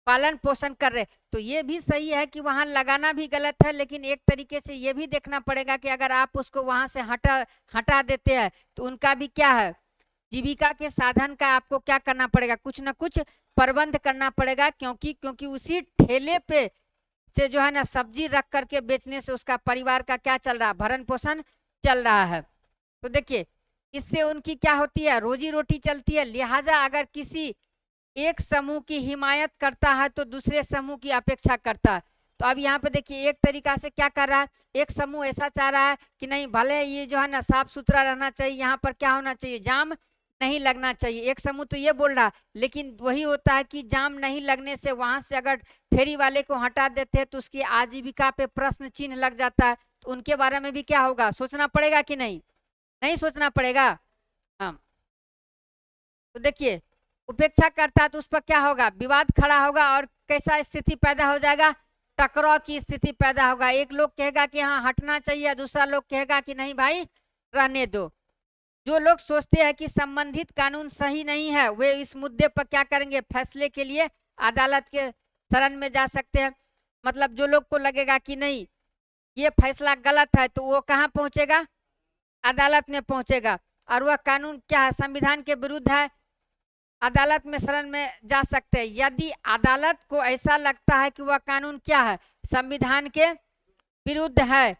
पालन पोषण कर रहे। तो ये भी सही है कि वहां लगाना भी गलत है, लेकिन एक तरीके से ये भी देखना पड़ेगा कि अगर आप उसको वहां से हटा देते हैं तो उनका भी क्या है, जीविका के साधन का आपको क्या करना पड़ेगा, कुछ ना कुछ प्रबंध करना पड़ेगा। क्योंकि उसी ठेले पे से जो है ना सब्जी रख करके बेचने से उसका परिवार का क्या चल रहा है, भरण पोषण चल रहा है। तो देखिए इससे उनकी क्या होती है, रोजी रोटी चलती है। लिहाजा अगर किसी एक समूह की हिमायत करता है तो दूसरे समूह की अपेक्षा करता है। तो अब यहाँ पे देखिए एक तरीका से क्या कर रहा है, एक समूह ऐसा चाह रहा है कि नहीं भले ये जो है ना साफ सुथरा रहना चाहिए, यहाँ पर क्या होना चाहिए, जाम नहीं लगना चाहिए। एक समूह तो ये बोल रहा है, लेकिन वही होता है कि जाम नहीं लगने से वहां से अगर फेरी वाले को हटा देते हैं तो उसकी आजीविका पे प्रश्न चिन्ह लग जाता है। तो उनके बारे में भी क्या होगा, सोचना पड़ेगा कि नहीं? नहीं सोचना पड़ेगा। हाँ, तो देखिए उपेक्षा करता है तो उस पर क्या होगा, विवाद खड़ा होगा और कैसा स्थिति पैदा हो जाएगा, टकराव की स्थिति पैदा होगा। एक लोग कहेगा कि हाँ हटना चाहिए, दूसरा लोग कहेगा कि नहीं भाई रहने दो। जो लोग सोचते हैं कि संबंधित कानून सही नहीं है वे इस मुद्दे पर क्या करेंगे, फैसले के लिए अदालत के शरण में जा सकते हैं। मतलब जो लोग को लगेगा कि नहीं ये फैसला गलत है तो वो कहाँ पहुंचेगा, अदालत में पहुंचेगा। और वह कानून क्या है, संविधान के विरुद्ध है, अदालत में शरण में जा सकते हैं। यदि अदालत को ऐसा लगता है कि वह कानून क्या है, संविधान के विरुद्ध है,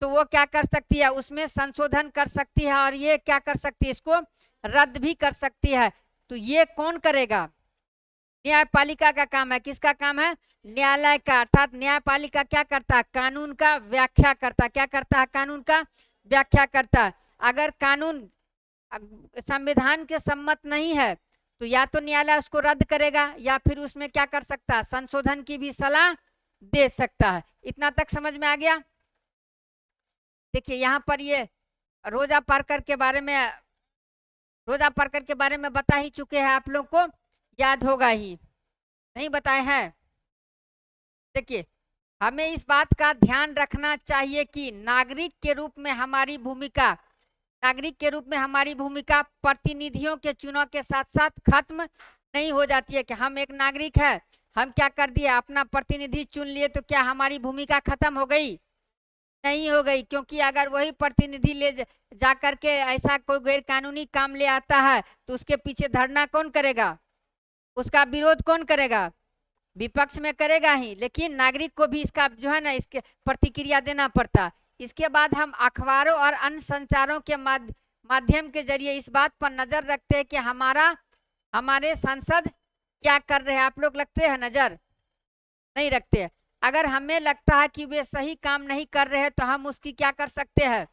तो वो क्या कर सकती है, उसमें संशोधन कर सकती है और ये क्या कर सकती है, इसको रद्द भी कर सकती है। तो ये कौन करेगा, न्यायपालिका का काम है। किसका काम है, न्यायालय का। अर्थात न्यायपालिका क्या करता है, कानून का व्याख्या करता है। क्या करता है, कानून का व्याख्या करता है। अगर कानून संविधान के सम्मत नहीं है तो या तो न्यायालय उसको रद्द करेगा या फिर उसमें क्या कर सकता है, संशोधन की भी सलाह दे सकता है। इतना तक समझ में आ गया? देखिए यहाँ पर ये रोजा पार्कर के बारे में, रोजा पार्कर के बारे में बता ही चुके हैं, आप लोग को याद होगा ही, नहीं बताए हैं? देखिए हमें इस बात का ध्यान रखना चाहिए कि नागरिक के रूप में हमारी भूमिका, नागरिक के रूप में हमारी भूमिका प्रतिनिधियों के चुनाव के साथ साथ खत्म नहीं हो जाती है कि हम एक नागरिक है, हम क्या कर दिए अपना प्रतिनिधि चुन लिए तो क्या हमारी भूमिका खत्म हो गई? नहीं हो गई, क्योंकि अगर वही प्रतिनिधि जा करके ऐसा कोई गैर कानूनी काम ले आता है तो उसके पीछे धरना कौन करेगा, उसका विरोध कौन करेगा, विपक्ष में करेगा ही। लेकिन नागरिक को भी इसका जो है ना इसके प्रतिक्रिया देना पड़ता। इसके बाद हम अखबारों और अन्य संचारों के माध्यम के जरिए इस बात पर नजर रखते हैं कि हमारे सांसद क्या कर रहे हैं। आप लोग लगते हैं नजर नहीं रखते हैं। अगर हमें लगता है कि वे सही काम नहीं कर रहे हैं तो हम उसकी क्या कर सकते हैं,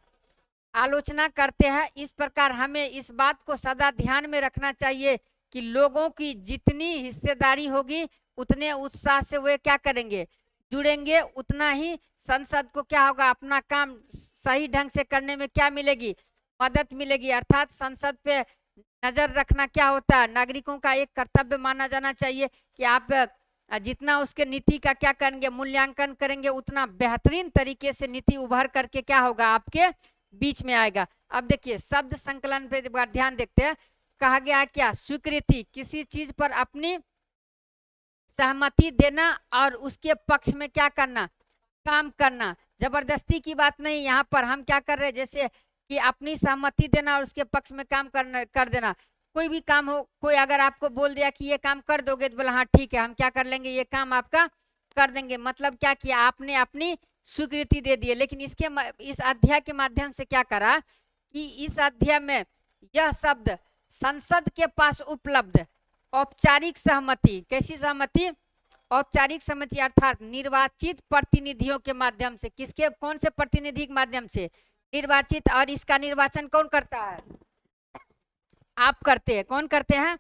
आलोचना करते हैं। इस प्रकार हमें इस बात को सदा ध्यान में रखना चाहिए कि लोगों की जितनी हिस्सेदारी होगी उतने उत्साह से वे क्या करेंगे, जुड़ेंगे, उतना ही संसद को क्या होगा, अपना काम सही ढंग से करने में क्या मिलेगी, मदद मिलेगी। अर्थात संसद पे नजर रखना क्या होता है, नागरिकों का एक कर्तव्य माना जाना चाहिए कि आप जितना उसके नीति का क्या करेंगे, मूल्यांकन करेंगे, उतना बेहतरीन तरीके से नीति उभर करके क्या होगा, आपके बीच में आएगा। अब देखिए शब्द संकलन पे एक बार ध्यान देखते हैं। कहा गया क्या, स्वीकृति, किसी चीज पर अपनी सहमति देना और उसके पक्ष में क्या करना, काम करना। जबरदस्ती की बात नहीं, यहाँ पर हम क्या कर रहे हैं, जैसे कि अपनी सहमति देना और उसके पक्ष में काम कर देना। कोई भी काम हो, कोई अगर आपको बोल दिया कि ये काम कर दोगे तो बोला हाँ ठीक है हम क्या कर लेंगे, ये काम आपका कर देंगे। मतलब क्या किया, आपने अपनी स्वीकृति दे दी। लेकिन इस अध्याय के माध्यम से क्या करा कि इस अध्याय में यह शब्द संसद के पास उपलब्ध औपचारिक सहमति, कैसी सहमति, औपचारिक सहमति, अर्थात निर्वाचित प्रतिनिधियों के माध्यम से। किसके, कौन से प्रतिनिधि के माध्यम से, निर्वाचित। और इसका निर्वाचन कौन करता है, आप करते हैं। कौन करते हैं,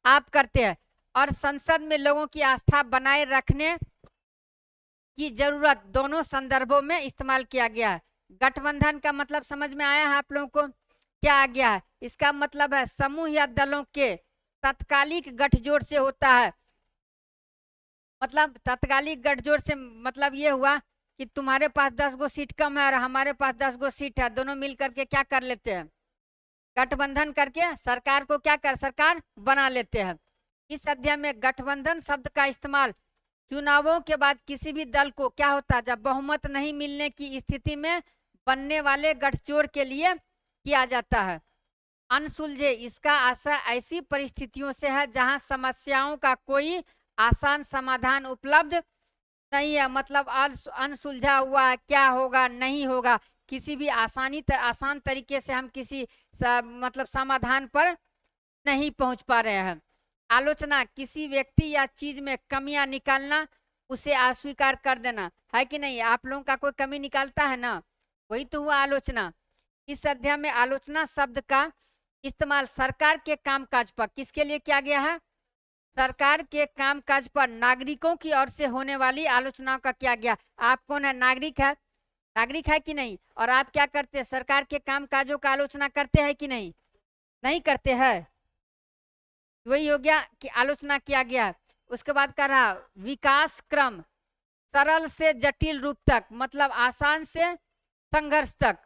आप करते हैं। और संसद में लोगों की आस्था बनाए रखने की जरूरत दोनों संदर्भों में इस्तेमाल किया गया है। गठबंधन का मतलब समझ में आया है आप लोगों को, क्या आ गया है, इसका मतलब है समूह या दलों के तत्कालिक गठजोड़ से होता है। मतलब तत्कालिक गठजोड़ से मतलब ये हुआ कि तुम्हारे पास 10 गो सीट कम है और हमारे पास 10 गो सीट है, दोनों मिल करके क्या कर लेते हैं, गठबंधन करके सरकार को क्या कर, सरकार बना लेते हैं। इस अध्याय में गठबंधन शब्द का इस्तेमाल चुनावों के बाद किसी भी दल को क्या होता है, जब बहुमत नहीं मिलने की स्थिति में बनने वाले गठजोड़ के लिए किया जाता है। अनसुलझे, इसका आशय ऐसी परिस्थितियों से है जहां समस्याओं का कोई आसान समाधान उपलब्ध नहीं है। मतलब अनसुलझा हुआ है, क्या होगा नहीं होगा, किसी भी आसान तरीके से हम किसी मतलब समाधान पर नहीं पहुंच पा रहे हैं। आलोचना, किसी व्यक्ति या चीज में कमियां निकालना, उसे अस्वीकार कर देना, है कि नहीं। आप लोगों का कोई कमी निकालता है ना, वही तो हुआ आलोचना। इस अध्याय में आलोचना शब्द का इस्तेमाल सरकार के कामकाज पर किसके लिए किया गया है, सरकार के कामकाज पर नागरिकों की ओर से होने वाली आलोचनाओं का किया गया। आप कौन है, नागरिक है, नागरिक है कि नहीं। और आप क्या करते हैं, सरकार के कामकाजों का आलोचना करते हैं कि नहीं, नहीं करते हैं। वही हो गया कि आलोचना किया गया। उसके बाद कह रहा विकास क्रम, सरल से जटिल रूप तक, मतलब आसान से संघर्ष तक,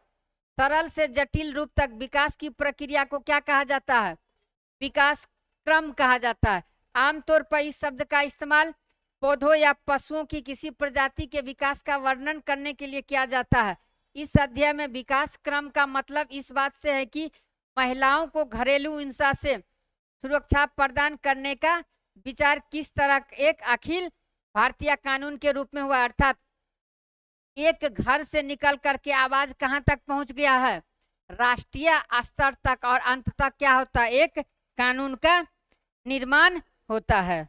सरल से जटिल रूप तक विकास की प्रक्रिया को क्या कहा जाता है, विकास क्रम कहा जाता है। आमतौर पर इस शब्द का इस्तेमाल पौधों या पशुओं की किसी प्रजाति के विकास का वर्णन करने के लिए किया जाता है। इस अध्याय में विकास क्रम का मतलब इस बात से है कि महिलाओं को घरेलू हिंसा से सुरक्षा प्रदान करने का विचार किस तरह एक अखिल भारतीय कानून के रूप में हुआ। अर्थात एक घर से निकल करके आवाज कहां तक पहुंच गया है, राष्ट्रीय स्तर तक, और अंत तक क्या होता है, एक कानून का निर्माण होता है।